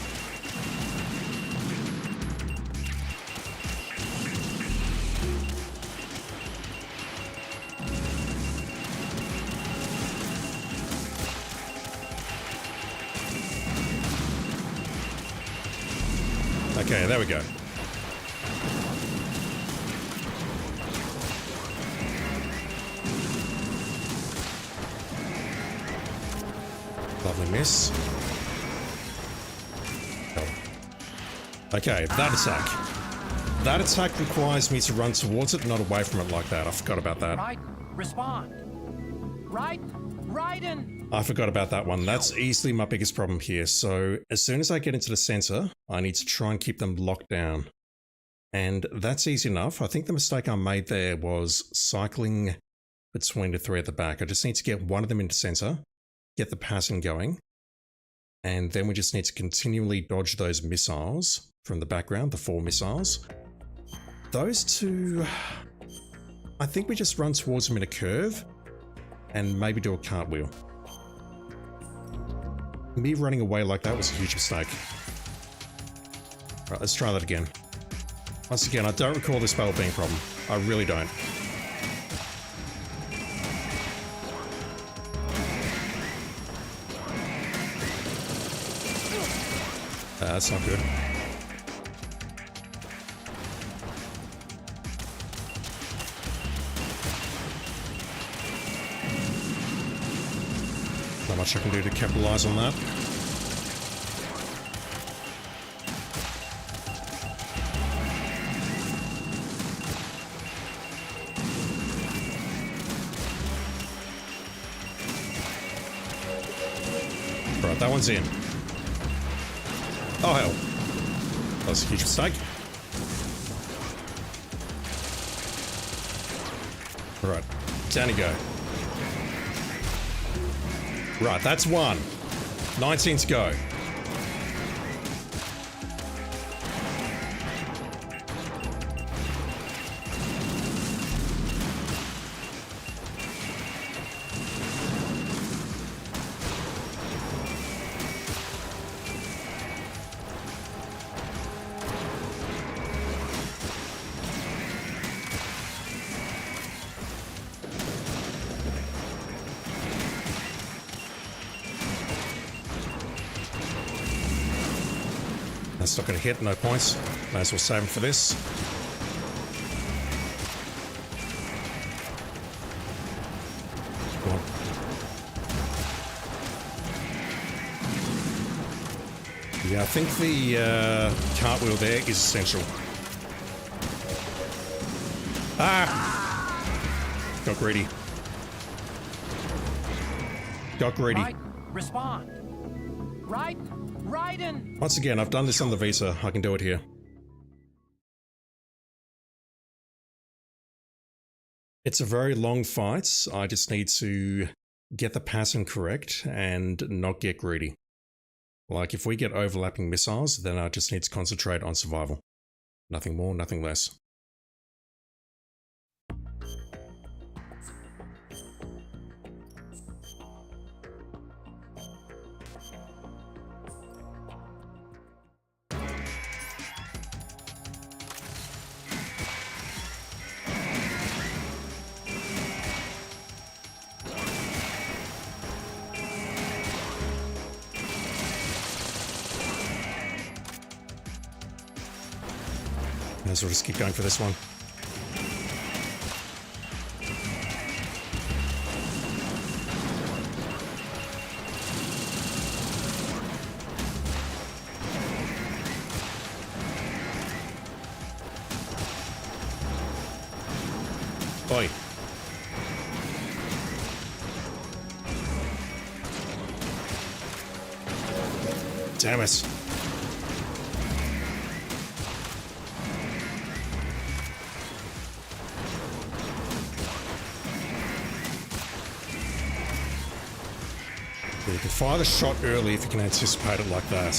Okay, there we go. Lovely miss. Oh. Okay, that attack. That attack requires me to run towards it, not away from it like that. I forgot about that. Right, respond. Right, Raiden. I forgot about that one. That's easily my biggest problem here. So as soon as I get into the center, I need to try and keep them locked down. And that's easy enough. I think the mistake I made there was cycling between the 3 at the back. I just need to get one of them into center, get the pattern going, and then we just need to continually dodge those missiles from the background, the 4 missiles. Those 2, I think we just run towards them in a curve and maybe do a cartwheel. Me running away like that was a huge mistake. Right, let's try that again. Once again, I don't recall this battle being a problem. I really don't. That's not good. Not much I can do to capitalize on that. Right, that one's in. Oh hell. That was a huge mistake. Right, down you go. Right, that's one. 19 to go. That's not going to hit, no points. Might as well save him for this. Come on. Yeah, I think the cartwheel there is essential. Ah! Got greedy. Got greedy. Right, respond. Right, Raiden. Once again, I've done this on the Vita. I can do it here. It's a very long fight. I just need to get the pattern correct and not get greedy. Like, if we get overlapping missiles, then I just need to concentrate on survival. Nothing more, nothing less. Might as well just keep going for this one. Oi. Damn it. You can fire the shot early if you can anticipate it like that.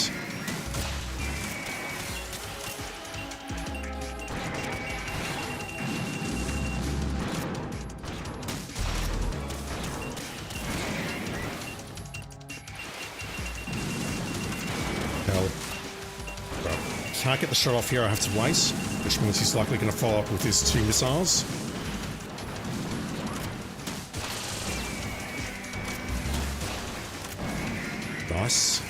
Hell. Well, can't get the shot off here, I have to wait, which means he's likely going to follow up with his 2 missiles. Nice.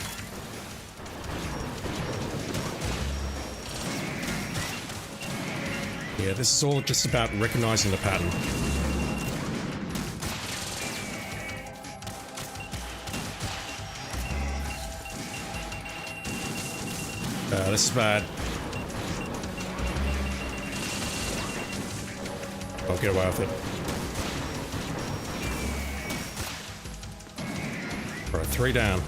Yeah, this is all just about recognizing the pattern. This is bad. I'll get away with it. Right, 3 down.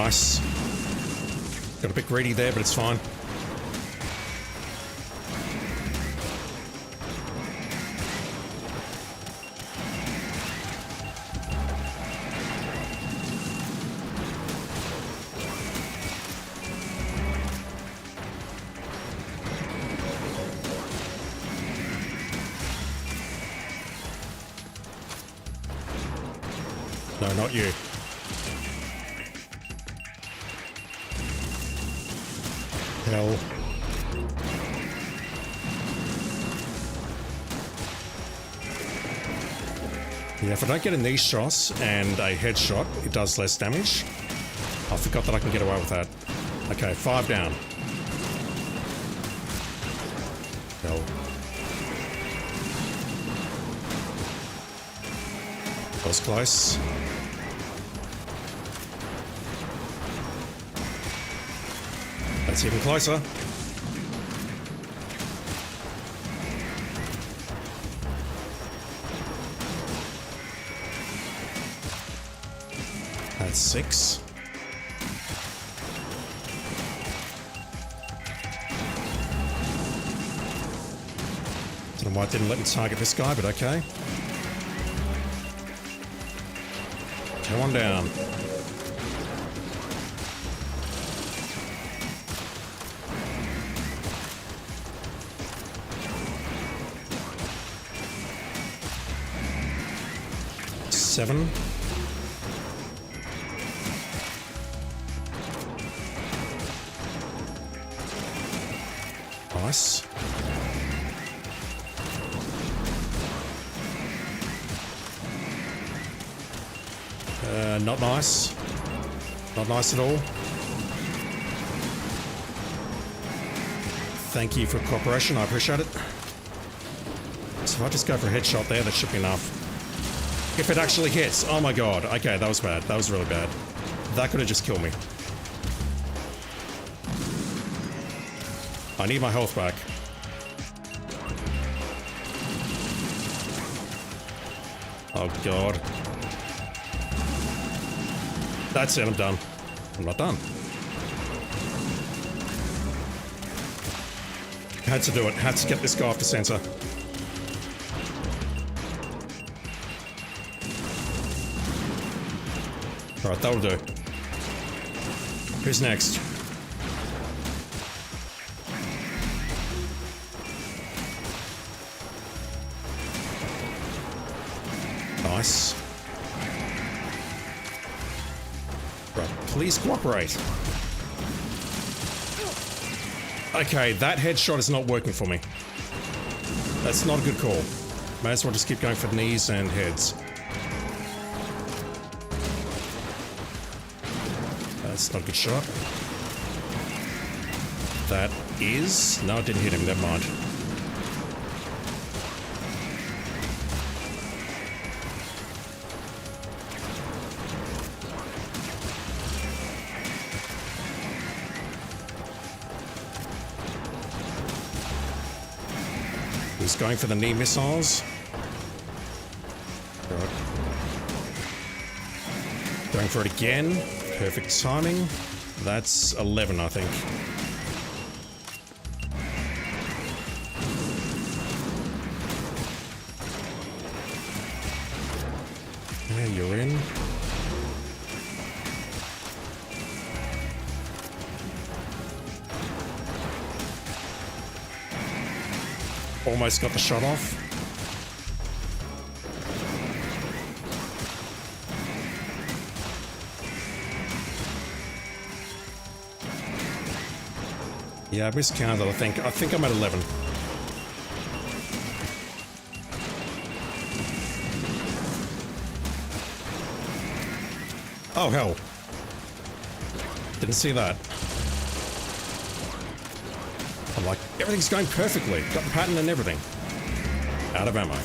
Nice. Got a bit greedy there, but it's fine. No, not you. Hell. Yeah, if I don't get a knee shot and a headshot, it does less damage. I forgot that I can get away with that. Okay, 5 down. Hell. That was close. That's even closer. That's 6. Don't know why it didn't let me target this guy, but okay. Come on down. Seven. Nice. Not nice. Not nice at all. Thank you for cooperation, I appreciate it. So if I just go for a headshot there, that should be enough. If it actually hits, oh my god, okay, that was bad, that was really bad. That could have just killed me. I need my health back. Oh god. That's it, I'm done. I'm not done. Had to do it, had to get this guy off the center. Alright, that'll do. Who's next? Nice. Right, please cooperate. Okay, that headshot is not working for me. That's not a good call. May as well just keep going for knees and heads. That's not a good shot. That is... No, it didn't hit him, never mind. He's going for the knee missiles. Right. Going for it again. Perfect timing. That's 11, I think. Yeah, you're in. Almost got the shot off. Yeah, I miscounted, I think. I think I'm at 11. Oh, hell. Didn't see that. I'm like, everything's going perfectly. Got the pattern and everything. Out of ammo.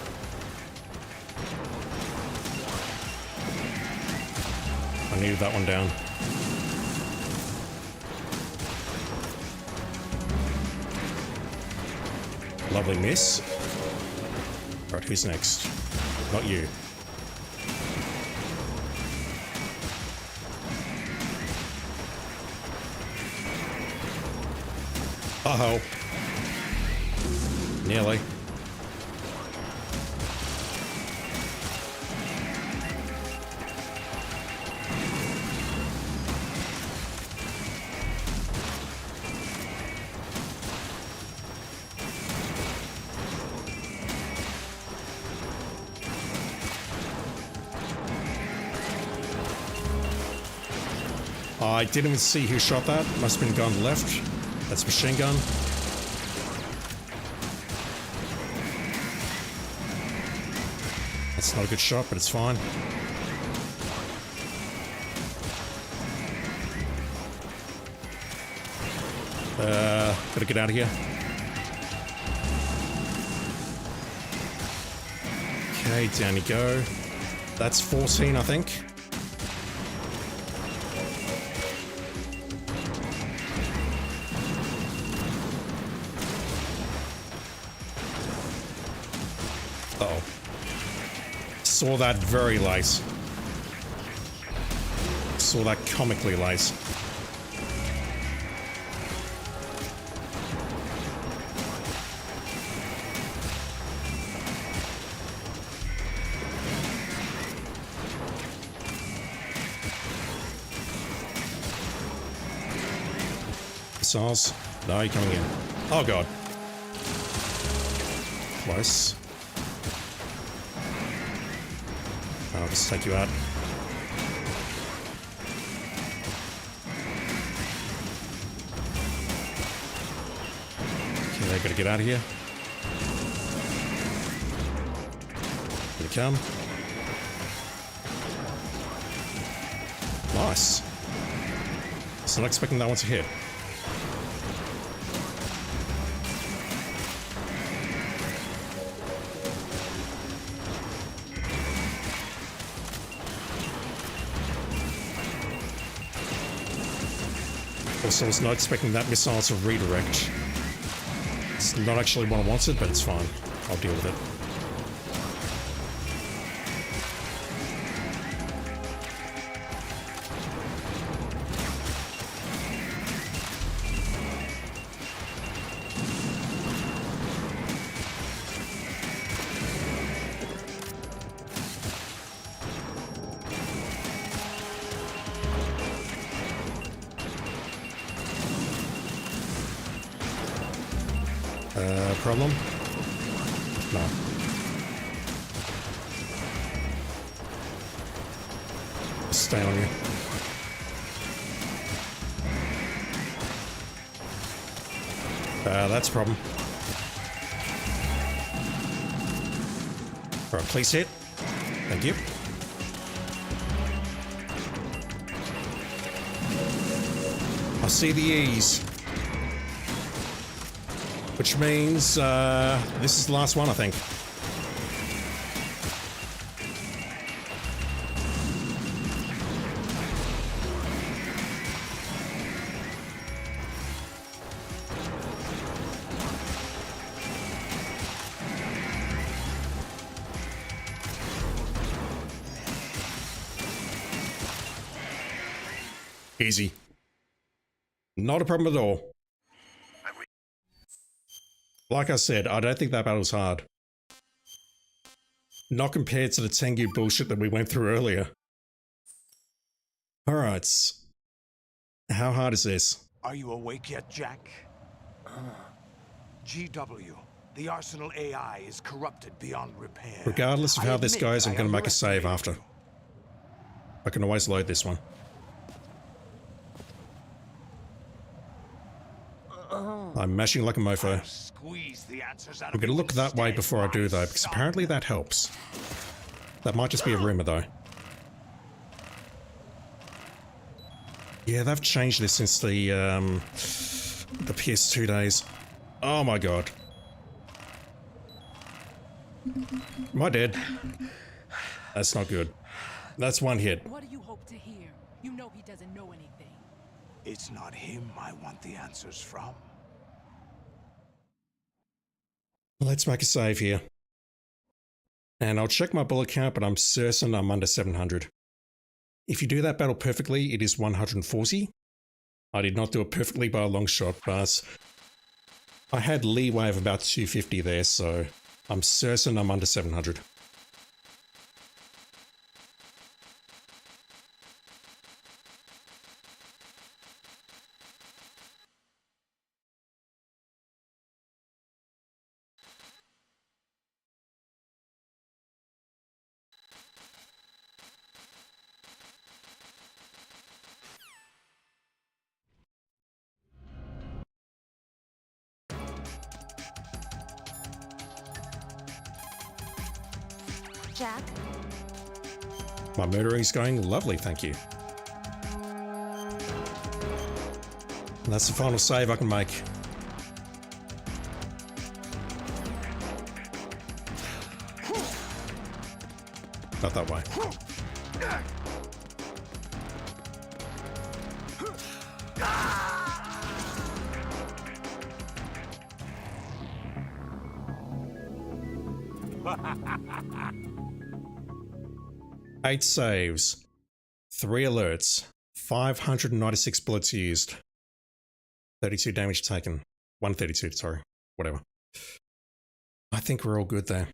I needed that one down. Lovely miss. Right, who's next? Not you. Uh-oh. Nearly. I didn't even see who shot that. Must have been gun left. That's machine gun. That's not a good shot, but it's fine. Gotta get out of here. Okay, down you go. That's 14, I think. Uh-oh. Saw that very late. Saw that comically late. Missiles. No, you're coming in. Oh god. Close. I'll just take you out. Okay, I gotta get out of here. Here they come. Nice. So not expecting that one to hit. Also, I was not expecting that missile to redirect. It's not actually what I wanted, but it's fine. I'll deal with it. Problem? No. Stay on you. That's a problem. Alright, please hit. Thank you. I see the E's. Which means this is the last one, I think. Easy. Not a problem at all. Like I said, I don't think that battle's hard. Not compared to the Tengu bullshit that we went through earlier. Alright. How hard is this? Are you awake yet, Jack? GW, the Arsenal AI is corrupted beyond repair. Regardless of how this admit goes, I'm I going to make a save underestimated after. I can always load this one. I'm mashing like a mofo. I'm going to look that way before I do though, because apparently that helps. That might just be a rumor though. Yeah, they've changed this since the PS2 days. Oh my god. Am I dead? That's not good. That's one hit. What do you hope to hear? You know he doesn't know anything. It's not him I want the answers from. Let's make a save here. And I'll check my bullet count, but I'm certain I'm under 700. If you do that battle perfectly, it is 140. I did not do it perfectly by a long shot, but I had leeway of about 250 there, so I'm certain I'm under 700. Jack? My murdering's going lovely, thank you. And that's the final save I can make. Not that way. Eight saves, 3 alerts, 596 bullets used, 32 damage taken, 132, sorry, whatever. I think we're all good there.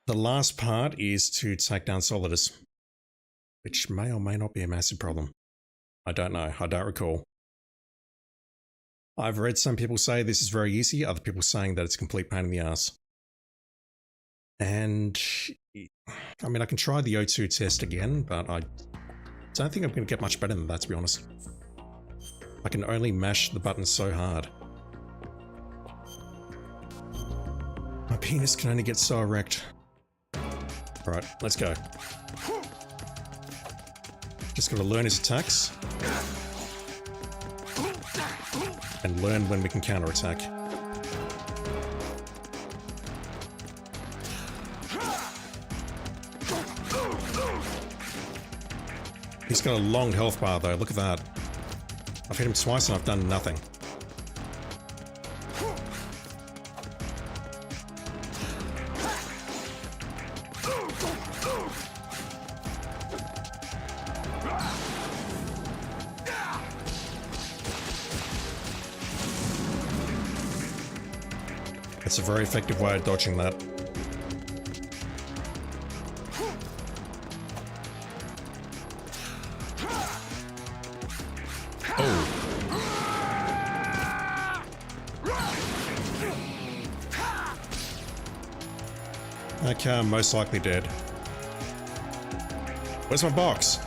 The last part is to take down Solidus, which may or may not be a massive problem. I don't know, I don't recall. I've read some people say this is very easy, other people saying that it's a complete pain in the ass. And I mean, I can try the O2 test again, but I don't think I'm going to get much better than that, to be honest. I can only mash the button so hard. My penis can only get so erect. Alright, let's go. Just gotta learn his attacks. And learn when we can counterattack. He's got a long health bar though, look at that. I've hit him twice and I've done nothing. It's a very effective way of dodging that. Okay, I'm most likely dead. Where's my box?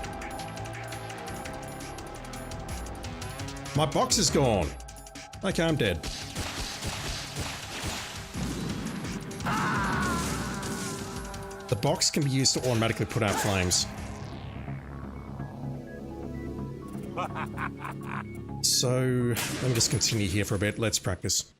My box is gone. Okay, I'm dead. The box can be used to automatically put out flames. So, let me just continue here for a bit. Let's practice.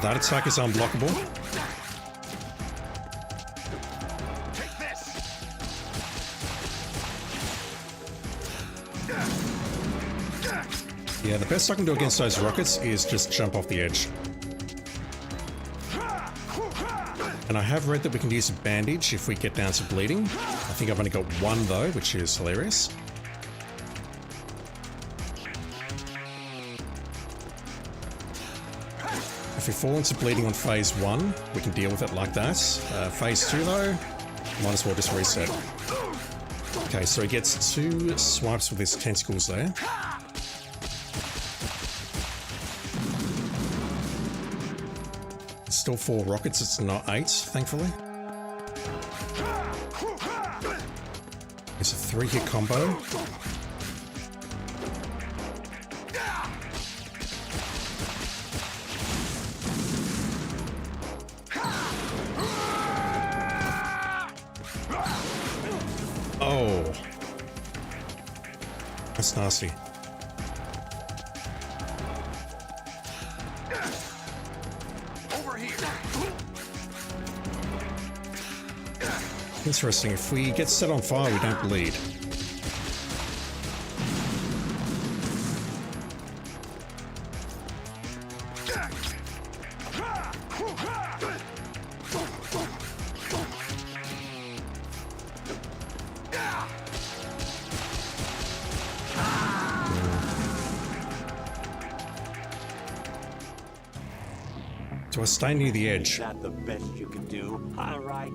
That attack is unblockable. Take this. Yeah, the best I can do against those rockets is just jump off the edge. And I have read that we can use a bandage if we get down to bleeding. I think I've only got one though, which is hilarious. If we fall into bleeding on phase 1, we can deal with it like that. Phase 2 though, might as well just reset. Okay, so he gets 2 swipes with his tentacles there. It's still 4 rockets, it's not 8, thankfully. It's a 3-hit combo. Oh, that's nasty. here. Interesting. If we get set on fire, we don't bleed. Do I stay near the edge? Is that the best you can do? All right.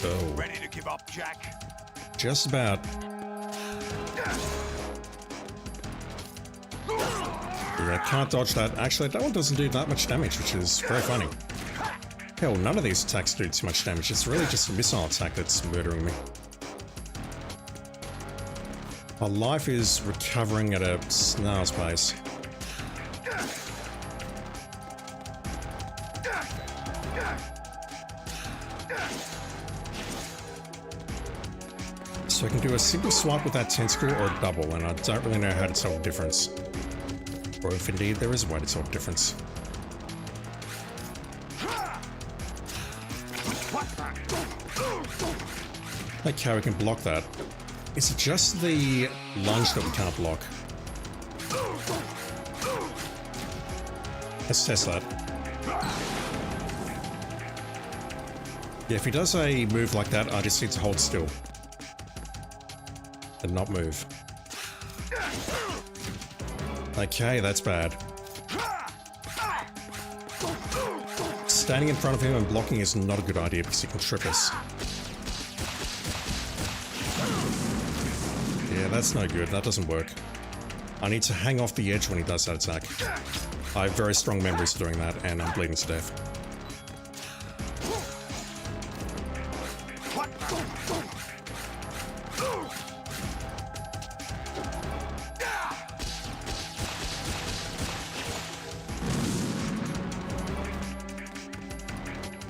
Oh, Ready to give up, Jack? just about. Yeah, I can't dodge that. Actually, that one doesn't do that much damage, which is very funny. Hell, none of these attacks do too much damage. It's really just a missile attack that's murdering me. My life is recovering at a snail's pace. So I can do a single swipe with that tentacle or a double, and I don't really know how to tell the difference. Or if indeed there is a way to tell the difference. Okay, we can block that. Is it just the lunge that we can't block? Let's test that. Yeah, if he does a move like that, I just need to hold still. And not move. Okay, that's bad. Standing in front of him and blocking is not a good idea because he can trip us. Yeah, that's no good. That doesn't work. I need to hang off the edge when he does that attack. I have very strong memories of doing that, and I'm bleeding to death.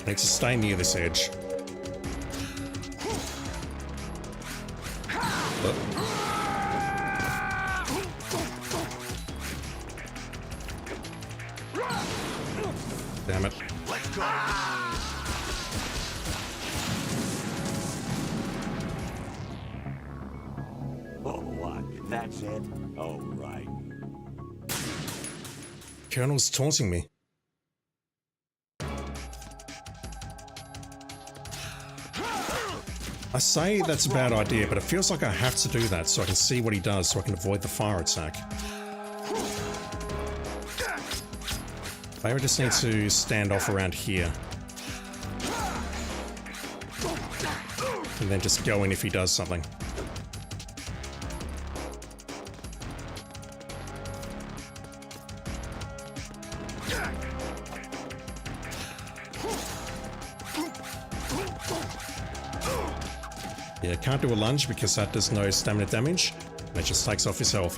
I need to stay near this edge. Damn it. Let's go. Oh, what? That's it? All right. Colonel's taunting me. I say that's a bad idea, but it feels like I have to do that so I can see what he does so I can avoid the fire attack. Maybe I just need to stand off around here. And then just go in if he does something. Yeah, can't do a lunge because that does no stamina damage, and it just takes off his health.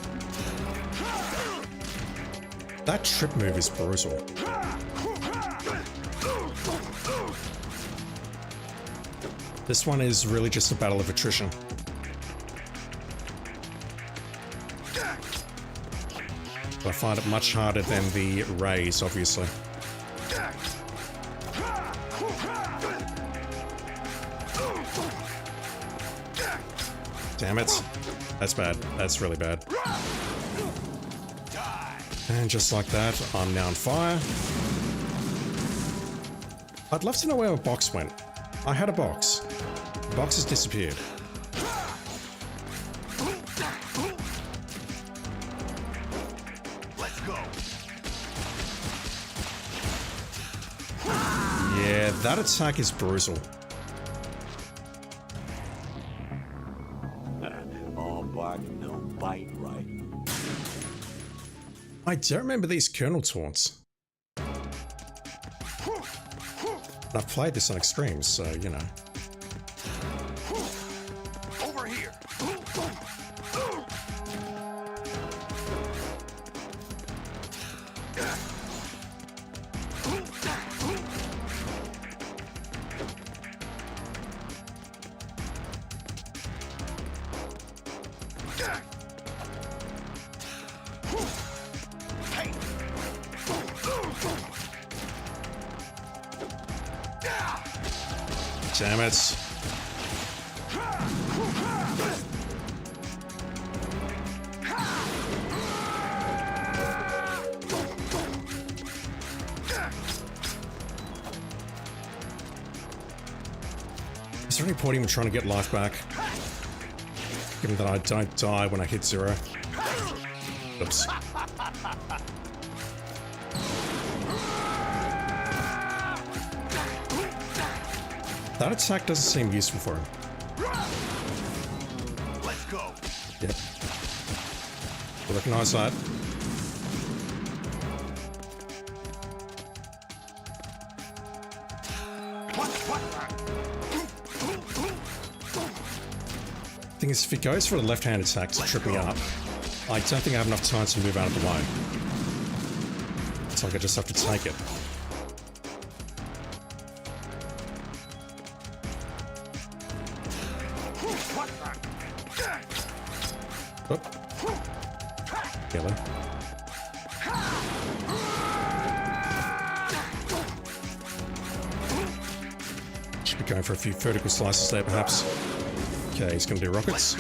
That trip move is brutal. This one is really just a battle of attrition. But I find it much harder than the rays, obviously. Damn it. That's bad. That's really bad. And just like that, I'm now on fire. I'd love to know where my box went. I had a box. The box has disappeared. Let's go. Yeah, that attack is brutal. All bark, no bite, right? I don't remember these Colonel taunts. I've played this on extremes, so, you know. Over here. Damn it. Is there any point even trying to get life back? Given that I don't die when I hit 0. Oops. That attack doesn't seem useful for him. Let's go. Yep. Recognize that. Thing is, if he goes for a left-hand attack to trip me up, I don't think I have enough time to move out of the way. It's like I just have to take it. Oop. Yellow. Should be going for a few vertical slices there, perhaps. Okay, he's going to do rockets.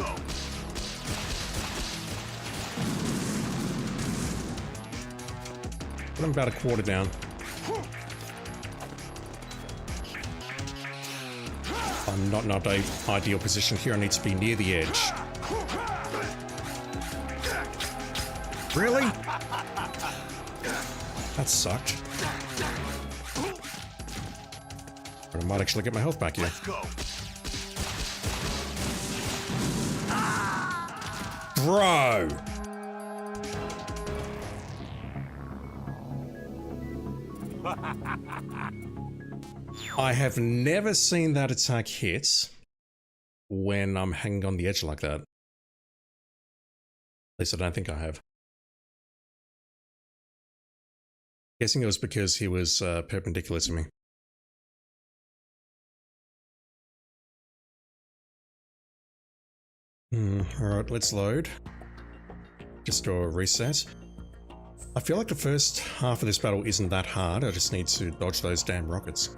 Put him about a quarter down. I'm not in an ideal position here. I need to be near the edge. Really? That sucked. But I might actually get my health back here. Bro! I have never seen that attack hit when I'm hanging on the edge like that. At least I don't think I have. Guessing it was because he was perpendicular to me. Alright, let's load. Just do a reset. I feel like the first half of this battle isn't that hard, I just need to dodge those damn rockets.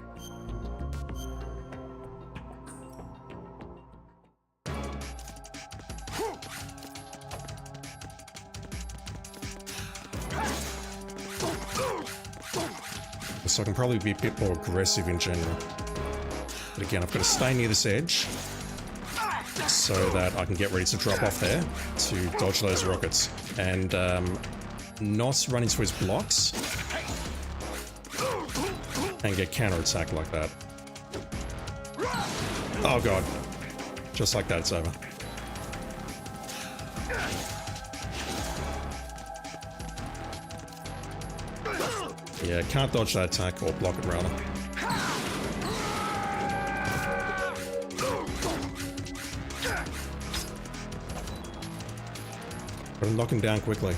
So I can probably be a bit more aggressive in general. But again, I've got to stay near this edge so that I can get ready to drop off there to dodge those rockets and not run into his blocks and get counterattacked like that. Oh god. Just like that, it's over. Yeah, can't dodge that attack or block it rather. But knock him down quickly.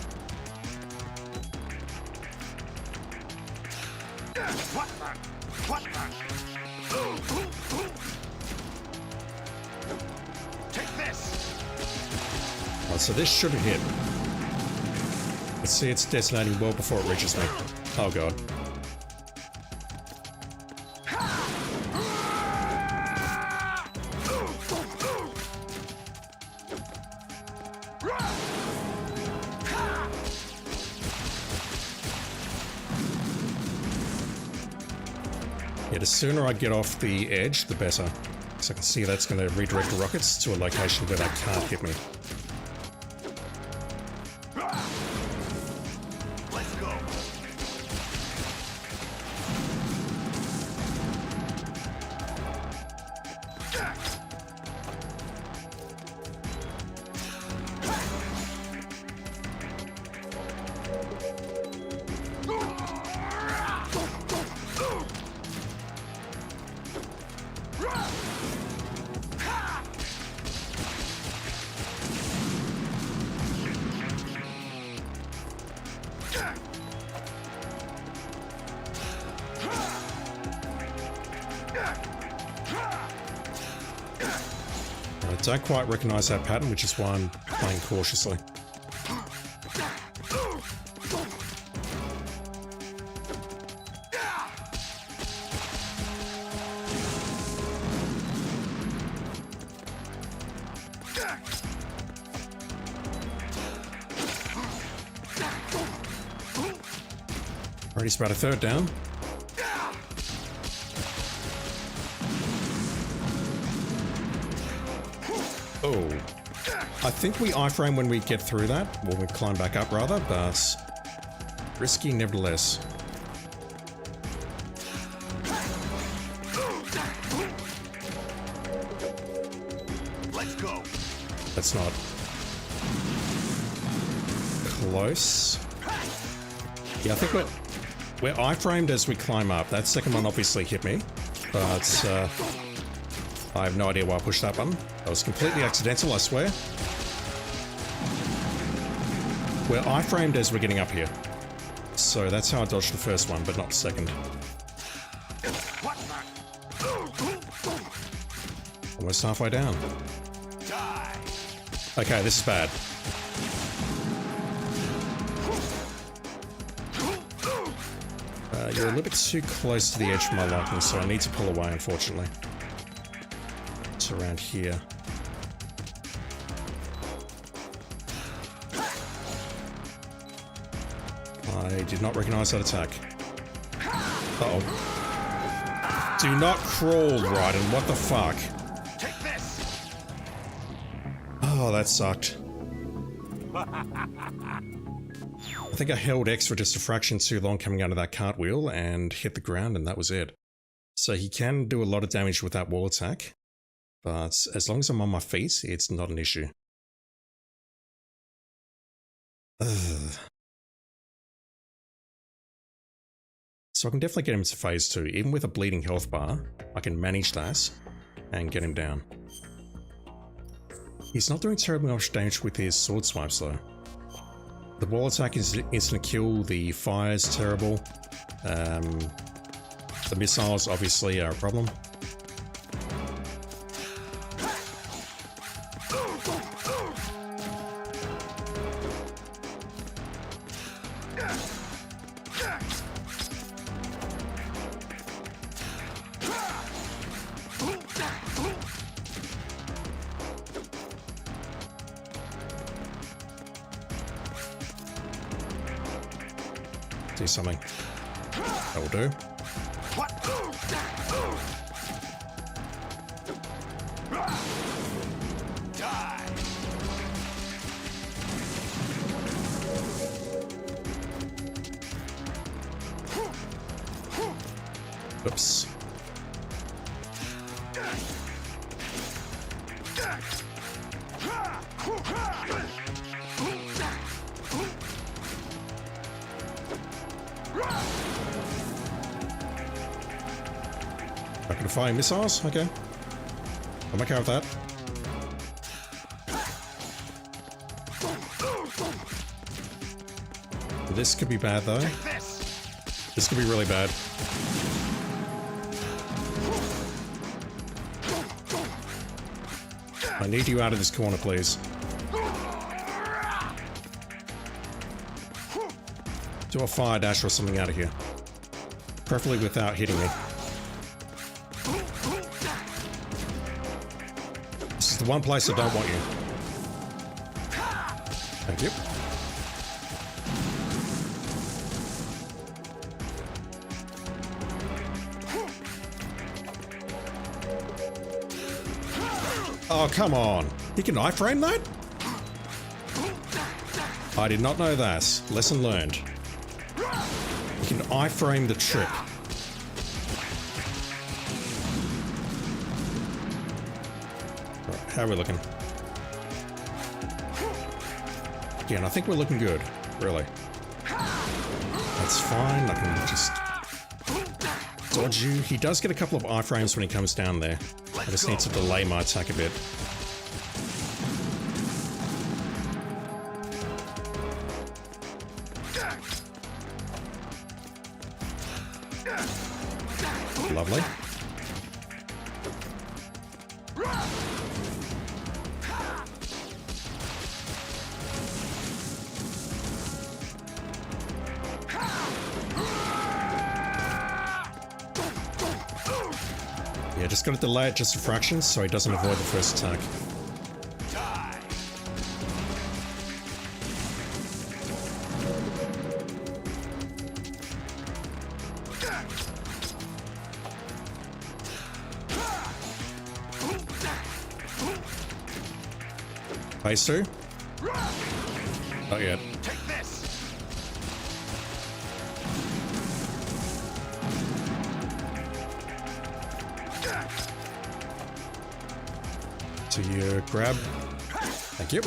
Take this. Oh, so this should have hit. Let's see, it's detonating well before it reaches me. Oh god. Yeah, the sooner I get off the edge, the better. So I can see that's going to redirect the rockets to a location where they can't hit me. Let's go. I don't quite recognize that pattern, which is why I'm playing cautiously. Already about a third down. Oh. I think we iframe when we get through that. When we climb back up, rather, but risky nevertheless. Let's go. That's not close. Yeah, I think we're iframed as we climb up. That second one obviously hit me, but I have no idea why I pushed that button. That was completely accidental, I swear. We're iframed as we're getting up here. So that's how I dodged the first one, but not the second. Almost halfway down. Okay, this is bad. You're a little bit too close to the edge for my liking, so I need to pull away, unfortunately. It's around here. I did not recognize that attack. Uh-oh. Do not crawl, Raiden. What the fuck? Take this. Oh, that sucked. I think I held X for just a fraction too long coming out of that cartwheel and hit the ground, and that was it. So he can do a lot of damage with that wall attack, but as long as I'm on my feet, it's not an issue. Ugh. So I can definitely get him to phase 2. Even with a bleeding health bar, I can manage that and get him down. He's not doing terribly much damage with his sword swipes though. The wall attack is instant kill, the fire is terrible. The missiles obviously are a problem. Do something. That will do. Oops. I can fire missiles? Okay. I'm okay with that. This could be bad though. This could be really bad. I need you out of this corner, please. Do a fire dash or something out of here. Preferably without hitting me. This is the one place I don't want you. Thank you. Oh, come on. He can iframe that? I did not know that. Lesson learned. You can iframe the trip. Right, how are we looking? Again, I think we're looking good. Really. That's fine. I can just dodge you. He does get a couple of iframes when he comes down there. I just need to delay my attack a bit. Lovely. Yeah, just gotta delay it just a fraction so he doesn't avoid the first attack. Phase 2? Not yet. Take this! So you grab. Thank you.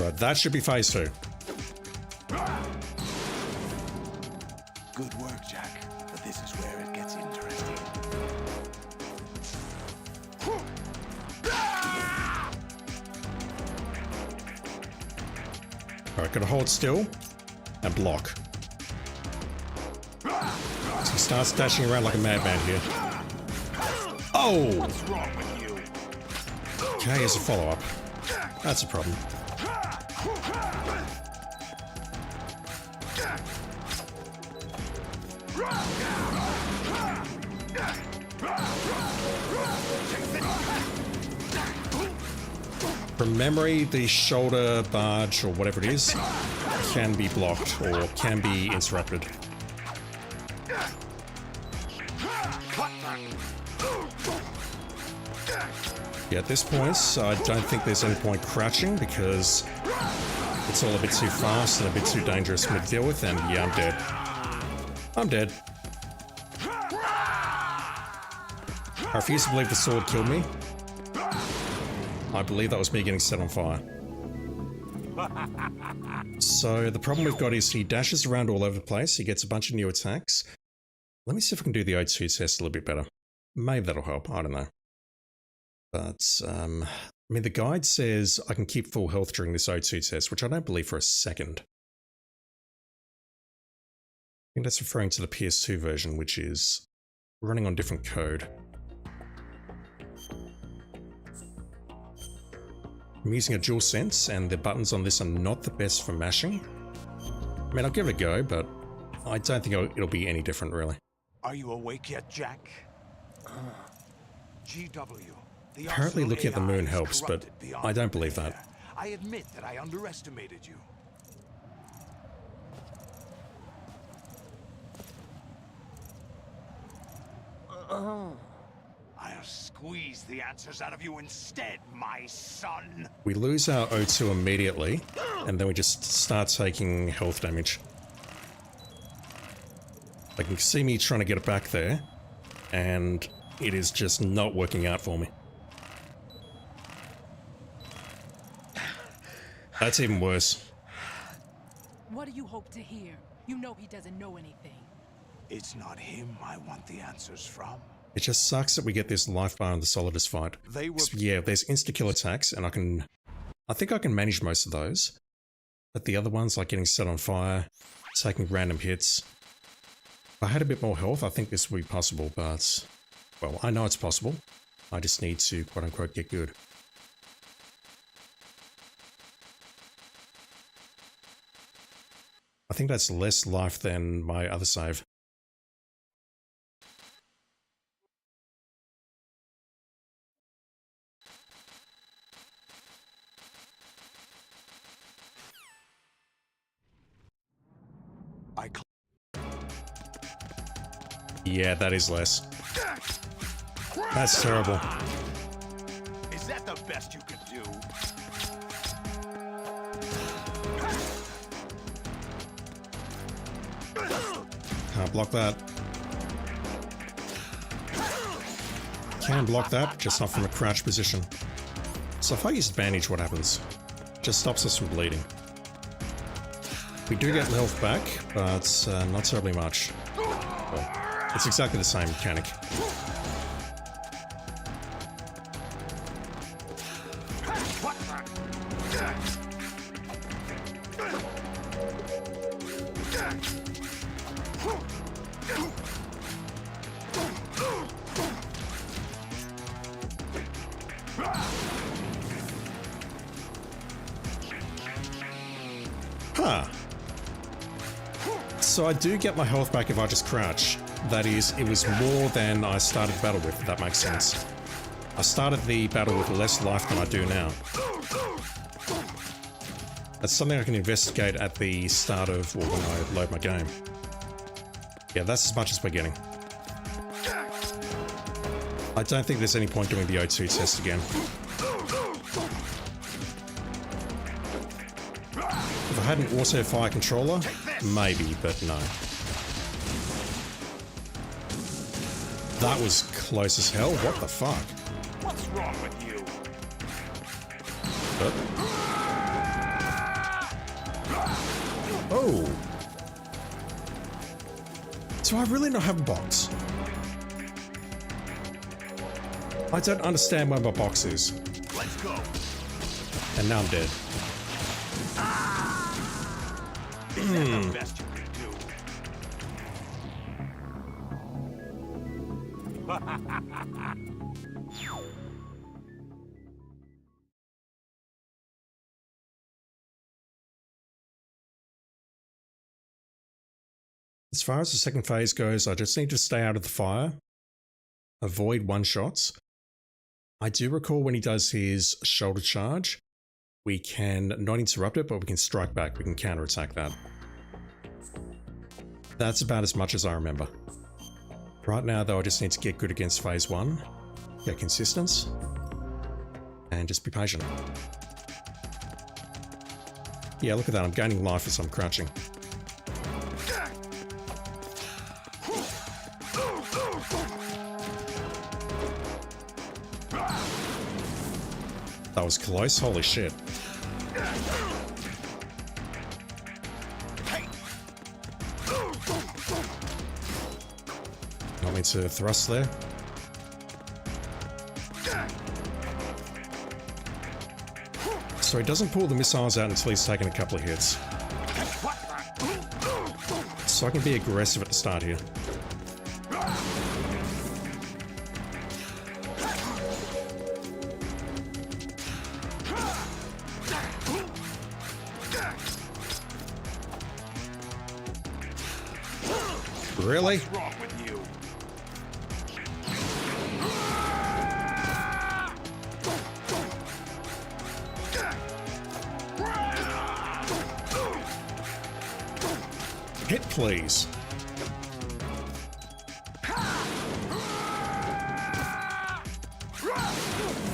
Right, that should be phase 2. Good work, Jack. But this is where it gets interesting. Alright, gotta hold still and block. So he starts dashing around like a madman here. Oh! What's wrong with you? Okay, here's a follow-up. That's a problem. From memory, the shoulder barge, or whatever it is, can be blocked or can be interrupted. Yeah, at this point, I don't think there's any point crouching because it's all a bit too fast and a bit too dangerous for me to deal with, and yeah, I'm dead. I'm dead. I refuse to believe the sword killed me. I believe that was me getting set on fire. So the problem we've got is he dashes around all over the place, he gets a bunch of new attacks. Let me see if I can do the O2 test a little bit better. Maybe that'll help, I don't know. But, I mean, the guide says I can keep full health during this O2 test, which I don't believe for a second. I think that's referring to the PS2 version, which is running on different code. I'm using a DualSense, and the buttons on this are not the best for mashing. I mean, I'll give it a go, but I don't think it'll be any different, really. Are you awake yet, Jack? GW. The Apparently Arsenal looking at the moon AI is helps, but corrupted beyond I don't believe that. repair. I admit that I underestimated you. I'll squeeze the answers out of you instead, my son. We lose our O2 immediately, and then we just start taking health damage. Like, you can see me trying to get it back there, and it is just not working out for me. That's even worse. What do you hope to hear? You know he doesn't know anything. It's not him I want the answers from. It just sucks that we get this life bar in the Solidus fight. They were... Yeah, there's insta-kill attacks, and I think I can manage most of those. But the other ones, like getting set on fire, taking random hits. If I had a bit more health, I think this would be possible, but... Well, I know it's possible. I just need to, quote-unquote, get good. I think that's less life than my other save. Yeah, that is less. That's terrible. Is that the best you could do? Can't block that. Can block that, just not from a crouch position. So if I use bandage, what happens? Just stops us from bleeding. We do get health back, but not terribly much. Well, it's exactly the same mechanic. Huh. So I do get my health back if I just crouch. That is, it was more than I started the battle with, if that makes sense. I started the battle with less life than I do now. That's something I can investigate at the start of, or when I load my game. Yeah, that's as much as we're getting. I don't think there's any point doing the O2 test again. If I had an auto fire controller, maybe, but no. That was close as hell. What the fuck? What's wrong with you? Oh. Do I really not have a box? I don't understand where my box is. Let's go. And now I'm dead. Is that the best you can do? As far as the second phase goes, I just need to stay out of the fire. Avoid one-shots. I do recall when he does his shoulder charge, we can not interrupt it, but we can strike back. We can counterattack that. That's about as much as I remember. Right now, though, I just need to get good against phase 1, get consistence, and just be patient. Yeah, look at that. I'm gaining life as I'm crouching. That was close. Holy shit. Want me to thrust there? So he doesn't pull the missiles out until he's taken a couple of hits. So I can be aggressive at the start here. Really? What's wrong with you? Hit, please.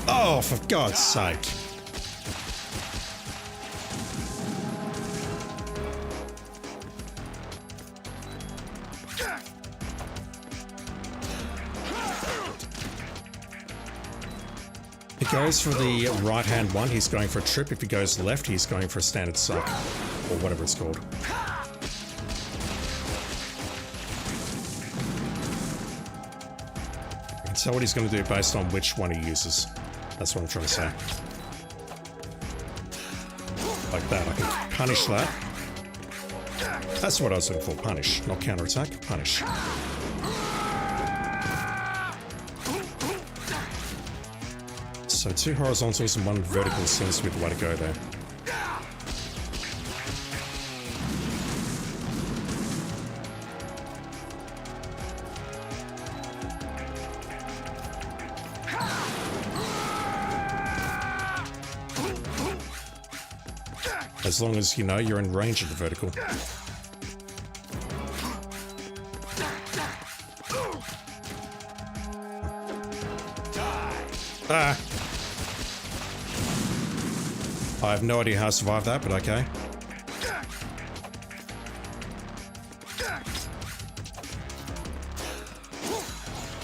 Oh, for God's sake. If he goes for the right-hand one, he's going for a trip. If he goes left, he's going for a standard suck. Or whatever it's called. I can tell what he's going to do based on which one he uses. That's what I'm trying to say. Like that, I can punish that. That's what I was looking for, punish. Not counterattack, punish. So 2 horizontals and 1 vertical seems to be the way to go there. As long as, you know, you're in range of the vertical. Ah! I have no idea how to survive that, but okay.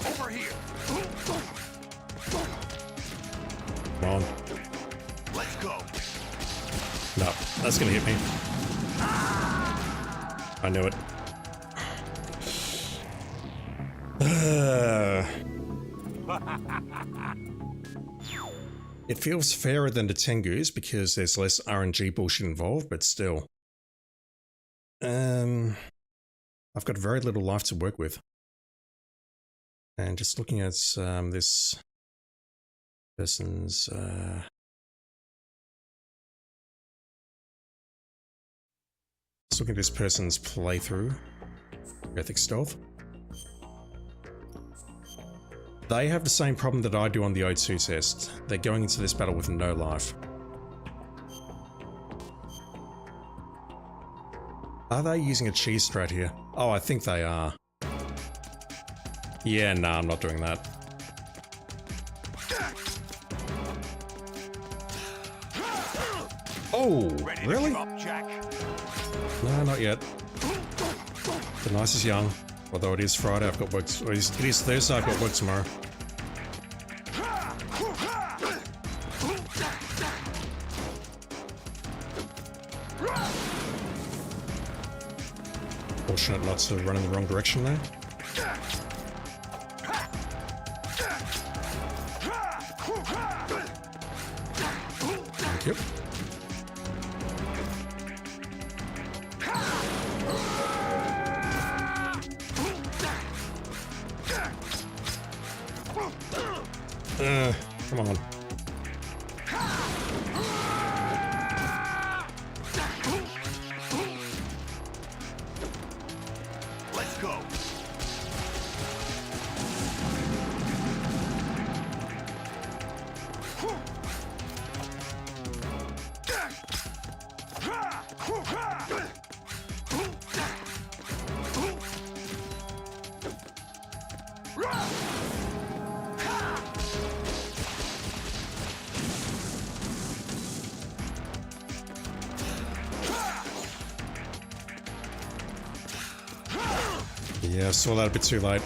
Over here. Come on. Let's go. No, that's gonna hit me. I knew it. It feels fairer than the Tengus because there's less RNG bullshit involved, but still. I've got very little life to work with. And just looking at this person's... Just looking at this person's playthrough. Ethic Stealth. They have the same problem that I do on the O2 test. They're going into this battle with no life. Are they using a cheese strat here? Oh, I think they are. Yeah, nah, I'm not doing that. Oh, Ready really? to drop, Jack? No, not yet. The night is young. Although it is Friday, I've got work. It is Thursday, I've got work tomorrow. Fortunate not to run in the wrong direction there. Thank you. Come on. Let's go. Yeah, saw that a bit too late.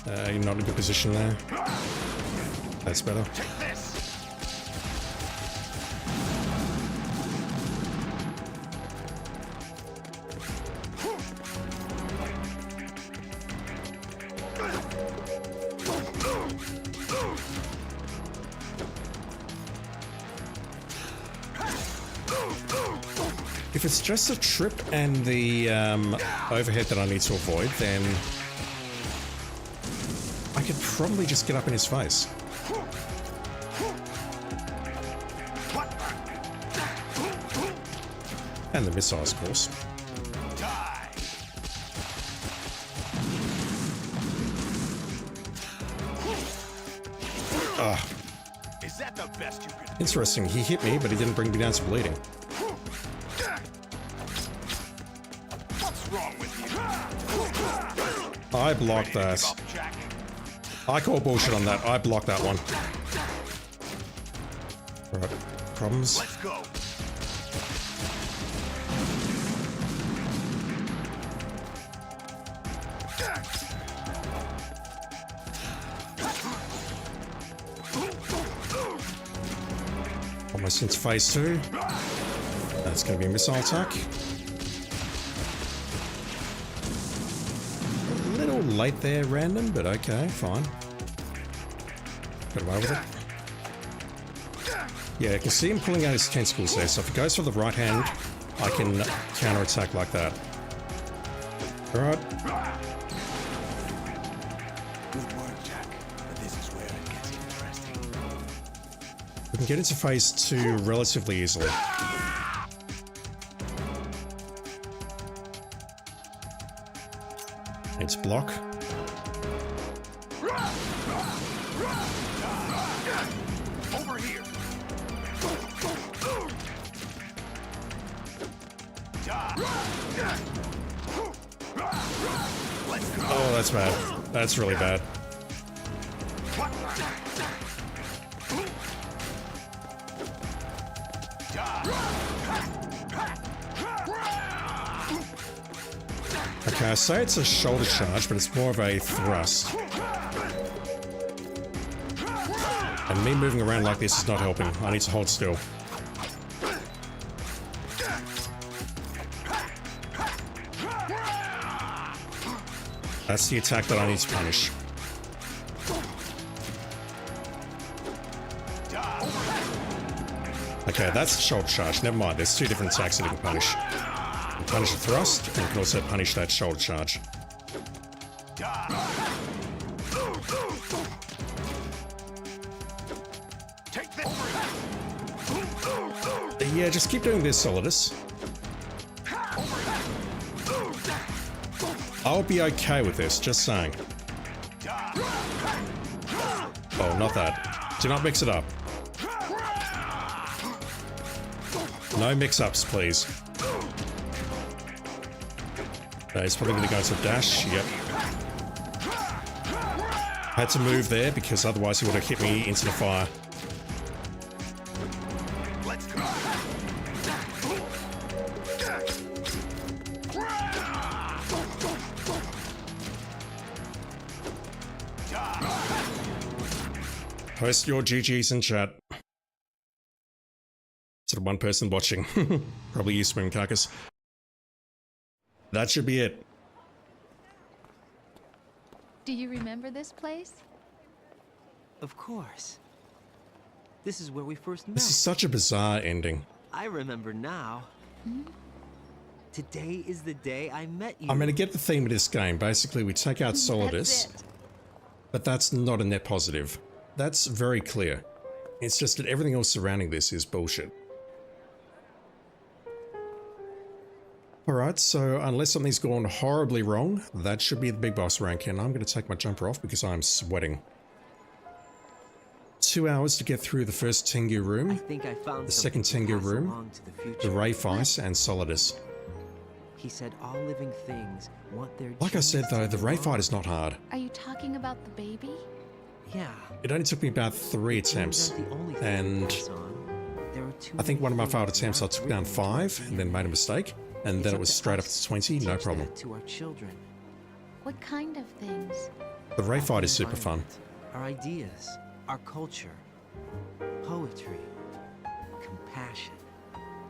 You're not in a good position there. That's better. Take this. If it's just a trip and the overhead that I need to avoid, then I could probably just get up in his face. And the missiles, of course. Die. Is that the best you can do? Interesting, he hit me, but he didn't bring me down to bleeding. What's wrong with you? I blocked that. Give up, Jack. I call bullshit on that. I blocked that one. Right, problems? Let's go. Almost into phase 2. That's going to be a missile attack. A little late there, random, but okay, fine. Got away with it. Yeah, I can see him pulling out his tentacles there, so if he goes for the right hand, I can counterattack like that. Alright. Good work, Jack. But this is where it gets interesting. We can get into phase 2 relatively easily. It's block. Over here. Let's go. Oh, that's bad. That's really bad. Okay, I say it's a shoulder charge, but it's more of a thrust. And me moving around like this is not helping. I need to hold still. That's the attack that I need to punish. Okay, that's the shoulder charge. Never mind, there's two different attacks that you can punish. You can punish the thrust, and you can also punish that shoulder charge. Take this. Yeah, just keep doing this, Solidus. I'll be okay with this, just saying. Oh, not that. Do not mix it up. No mix-ups, please. He's probably going to go into a dash. Yep. Had to move there because otherwise he would have hit me into the fire. Let's go. Post your GGs in chat. To the one person watching. Probably you, Swim Carcass. That should be it. Do you remember this place? Of course. This is where we first met. This is such a bizarre ending. I remember now. Today is the day I met you. I'm going to get the theme of this game. Basically, we take out Solidus, but that's not a net positive. That's very clear. It's just that everything else surrounding this is bullshit. Alright, so unless something's gone horribly wrong, that should be the big boss rank, and I'm going to take my jumper off because I'm sweating. 2 hours to get through the first Tengu I room, think I found the something second to Tengu pass room, along to the future. the Ray Fice, and Solidus. He said all living things want their Like I said genes though, to the Ray belong. fight is not hard. Are you talking about the baby? Yeah. It only took me about 3 attempts, Genes aren't the only thing we and pass on. There are too I think many one of my things failed attempts I not took down written into our 5 and then DNA. made a mistake, and It's then it up was to straight up us to 20, to no teach problem. that to our children. What kind of things? The Ray Our fight is super fun. environment, our ideas, our culture, poetry, compassion,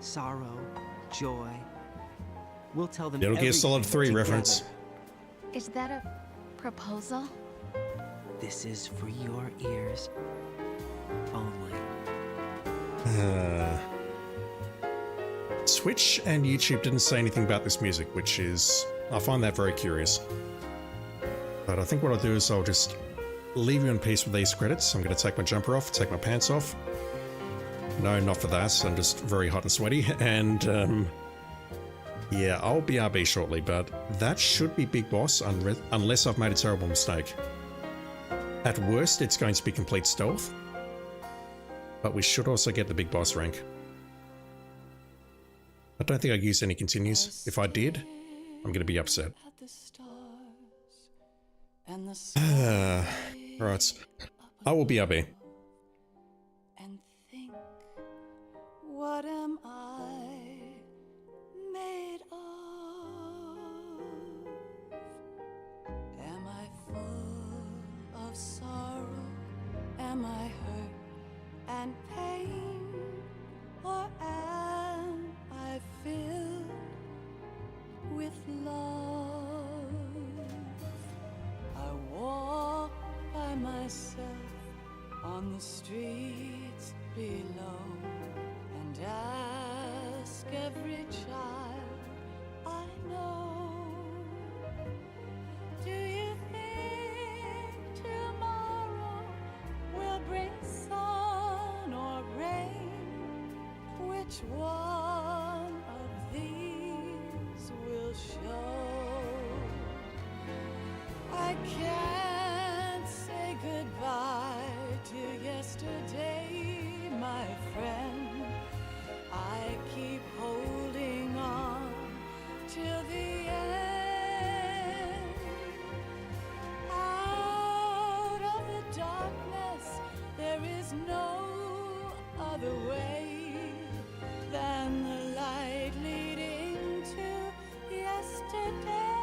sorrow, joy. We'll tell them Metal Gear Solid everything 3 together. reference. Is that a proposal? This is for your ears only. Twitch and YouTube didn't say anything about this music, which is... I find that very curious. But I think what I'll do is I'll just leave you in peace with these credits. I'm going to take my jumper off, take my pants off. No, not for that. I'm just very hot and sweaty. And, yeah, I'll BRB shortly, but that should be Big Boss unless I've made a terrible mistake. At worst, it's going to be complete stealth. But we should also get the Big Boss rank. I don't think I used any continues. If I did, I'm going to be upset. Right. I will BRB. And think, what am I made of? Am I full of sorrow? Am I hurt and pain? Or am I filled with love? I walk by myself on the streets below and ask every child I know, do you think tomorrow will bring sun or rain? Which one of these will show? I can't say goodbye to yesterday, my friend. I keep holding on till the end. Out of the darkness, there is no other way than the light leading to yesterday.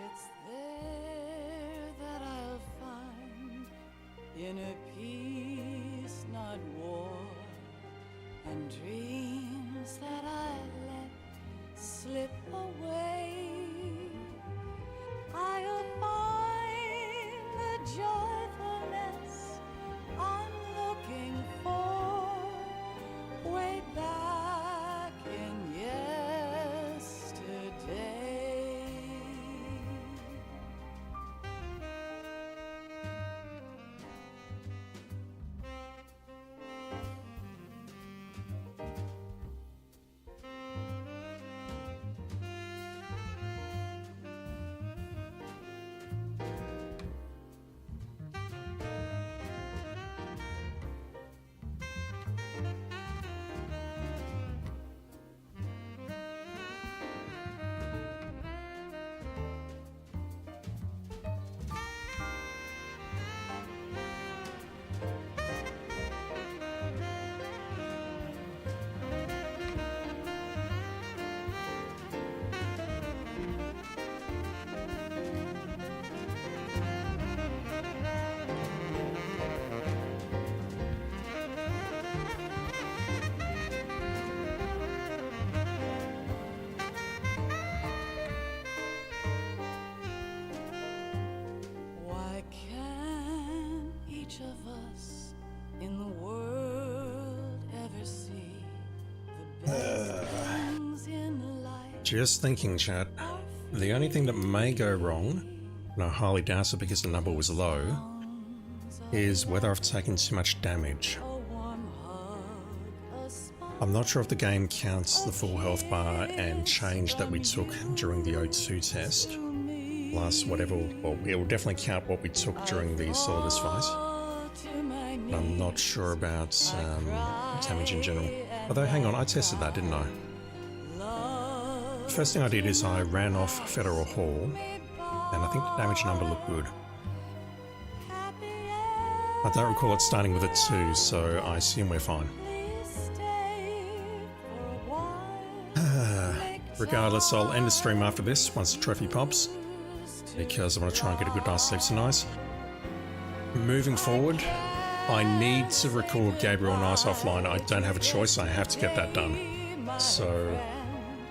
It's there that I'll find inner peace, not war, and dreams that I let slip away. I'll find the joyfulness I'm looking for way back in yesterday. Just thinking, chat. The only thing that may go wrong, and I highly doubt it because the number was low, is whether I've taken too much damage. I'm not sure if the game counts the full health bar and change that we took during the O2 test. Plus whatever, well, it will definitely count what we took during the Solidus fight. I'm not sure about damage in general. Although, hang on, I tested that, didn't I? The first thing I did is I ran off Federal Hall, and I think the damage number looked good. I don't recall it starting with a 2, so I assume we're fine. Regardless, I'll end the stream after this once the trophy pops, because I want to try and get a good night's sleep tonight. Moving forward, I need to record Gabriel and Ice offline. I don't have a choice, I have to get that done. So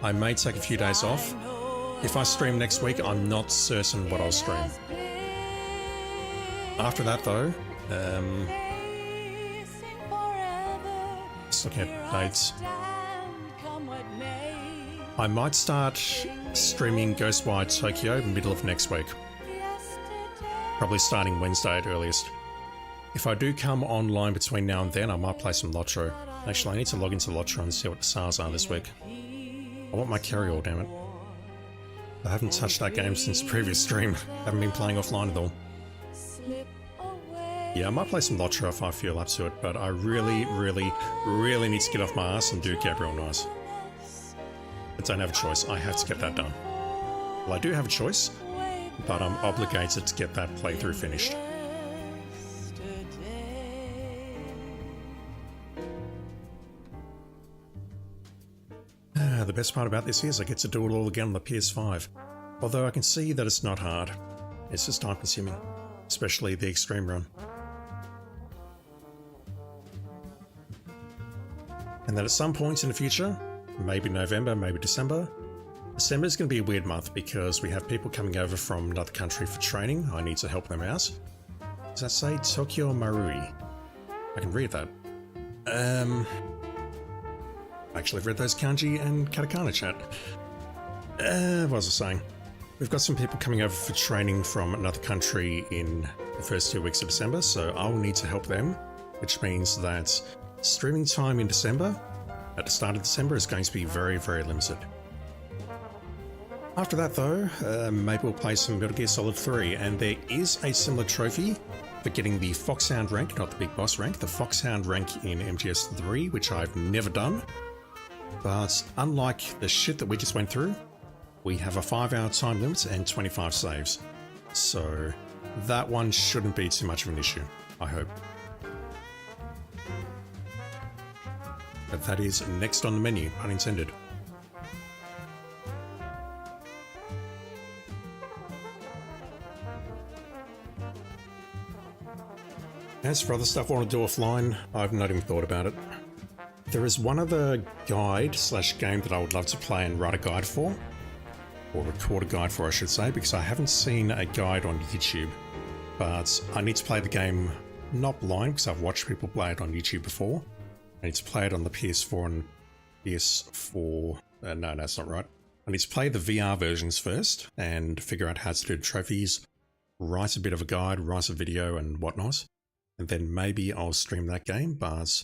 I may take a few days off. If I stream next week, I'm not certain what I'll stream. After that though, just looking at dates. I might start streaming Ghostwire Tokyo middle of next week. Probably starting Wednesday at earliest. If I do come online between now and then, I might play some Lotro. Actually, I need to log into Lotro and see what the sales are this week. I want my carry-all, damn it. I haven't touched that game since the previous stream. Haven't been playing offline at all. Yeah, I might play some Lotro if I feel up to it, but I really need to get off my ass and do Gabriel Nice. I don't have a choice, I have to get that done. Well, I do have a choice, but I'm obligated to get that playthrough finished. The best part about this is I get to do it all again on the PS5. Although I can see that it's not hard. It's just time consuming, especially the extreme run. And that at some point in the future, maybe November, maybe December. December is going to be a weird month because we have people coming over from another country for training. I need to help them out. Does that say Tokyo Marui? I can read that. Actually, I've read those kanji and katakana, chat. What was I saying? We've got some people coming over for training from another country in the first 2 weeks of December, so I'll need to help them, which means that streaming time in December at the start of December is going to be very limited. After that though, maybe we'll play some Metal Gear Solid 3, and there is a similar trophy for getting the Foxhound rank, not the Big Boss rank, the Foxhound rank in MGS3, which I've never done. But unlike the shit that we just went through, we have a 5-hour time limit and 25 saves. So that one shouldn't be too much of an issue, I hope. But that is next on the menu, pun intended. As for other stuff I want to do offline, I've not even thought about it. There is one other guide/game that I would love to play and write a guide for. Or record a guide for, I should say, because I haven't seen a guide on YouTube. But I need to play the game not blind, because I've watched people play it on YouTube before. I need to play it on the PS4 and PS4... no, that's not right. I need to play the VR versions first and figure out how to do the trophies, write a bit of a guide, write a video and whatnot. And then maybe I'll stream that game, but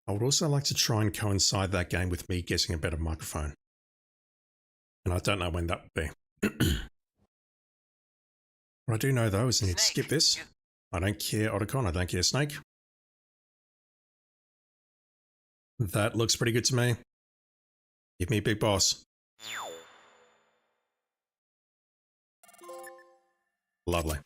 I would also like to try and coincide that game with me getting a better microphone. And I don't know when that would be. What I do know though is I need to skip this. I don't care Otacon, I don't care Snake. That looks pretty good to me. Give me Big Boss. Lovely.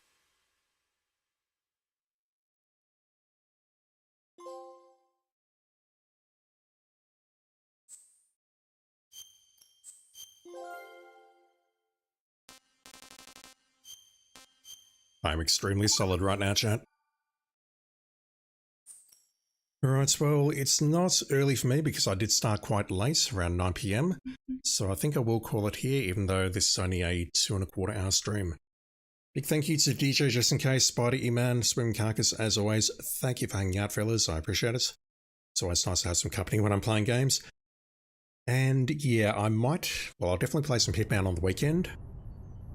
I'm extremely solid right now, chat. Alright, well, it's not early for me because I did start quite late, around 9 PM, so I think I will call it here, even though this is only a 2.25 hour stream. Big thank you to DJ Just In Case, Spider E-Man, Swim Carcass, as always. Thank you for hanging out, fellas, I appreciate it. It's always nice to have some company when I'm playing games. And yeah, I'll definitely play some Hitman on the weekend.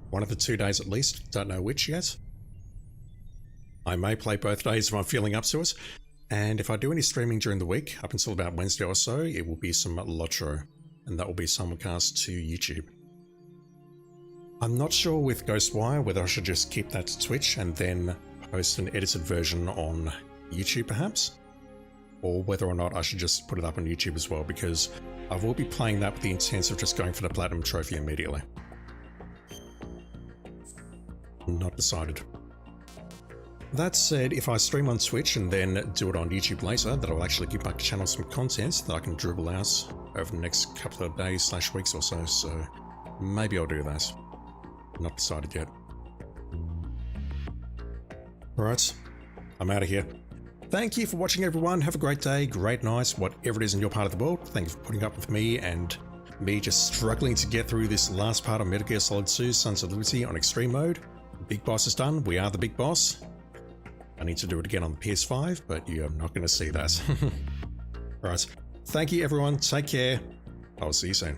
One of the 2 days at least, don't know which yet. I may play both days if I'm feeling up to it. And if I do any streaming during the week, up until about Wednesday or so, it will be some Lotro. And that will be simulcast to YouTube. I'm not sure with Ghostwire whether I should just keep that to Twitch and then post an edited version on YouTube perhaps, or whether or not I should just put it up on YouTube as well, because I will be playing that with the intent of just going for the Platinum Trophy immediately. Not decided. That said, if I stream on Twitch and then do it on YouTube later, that will actually give my channel some content that I can dribble out over the next couple of days / weeks or so maybe I'll do that. Not decided yet. Alright, I'm out of here. Thank you for watching, everyone. Have a great day, great night, whatever it is in your part of the world. Thank you for putting up with me and me just struggling to get through this last part of Metal Gear Solid 2 Sons of Liberty on Extreme Mode. The big boss is done. We are the big boss. I need to do it again on the PS5, but you're not going to see that. Right. Thank you, everyone. Take care. I'll see you soon.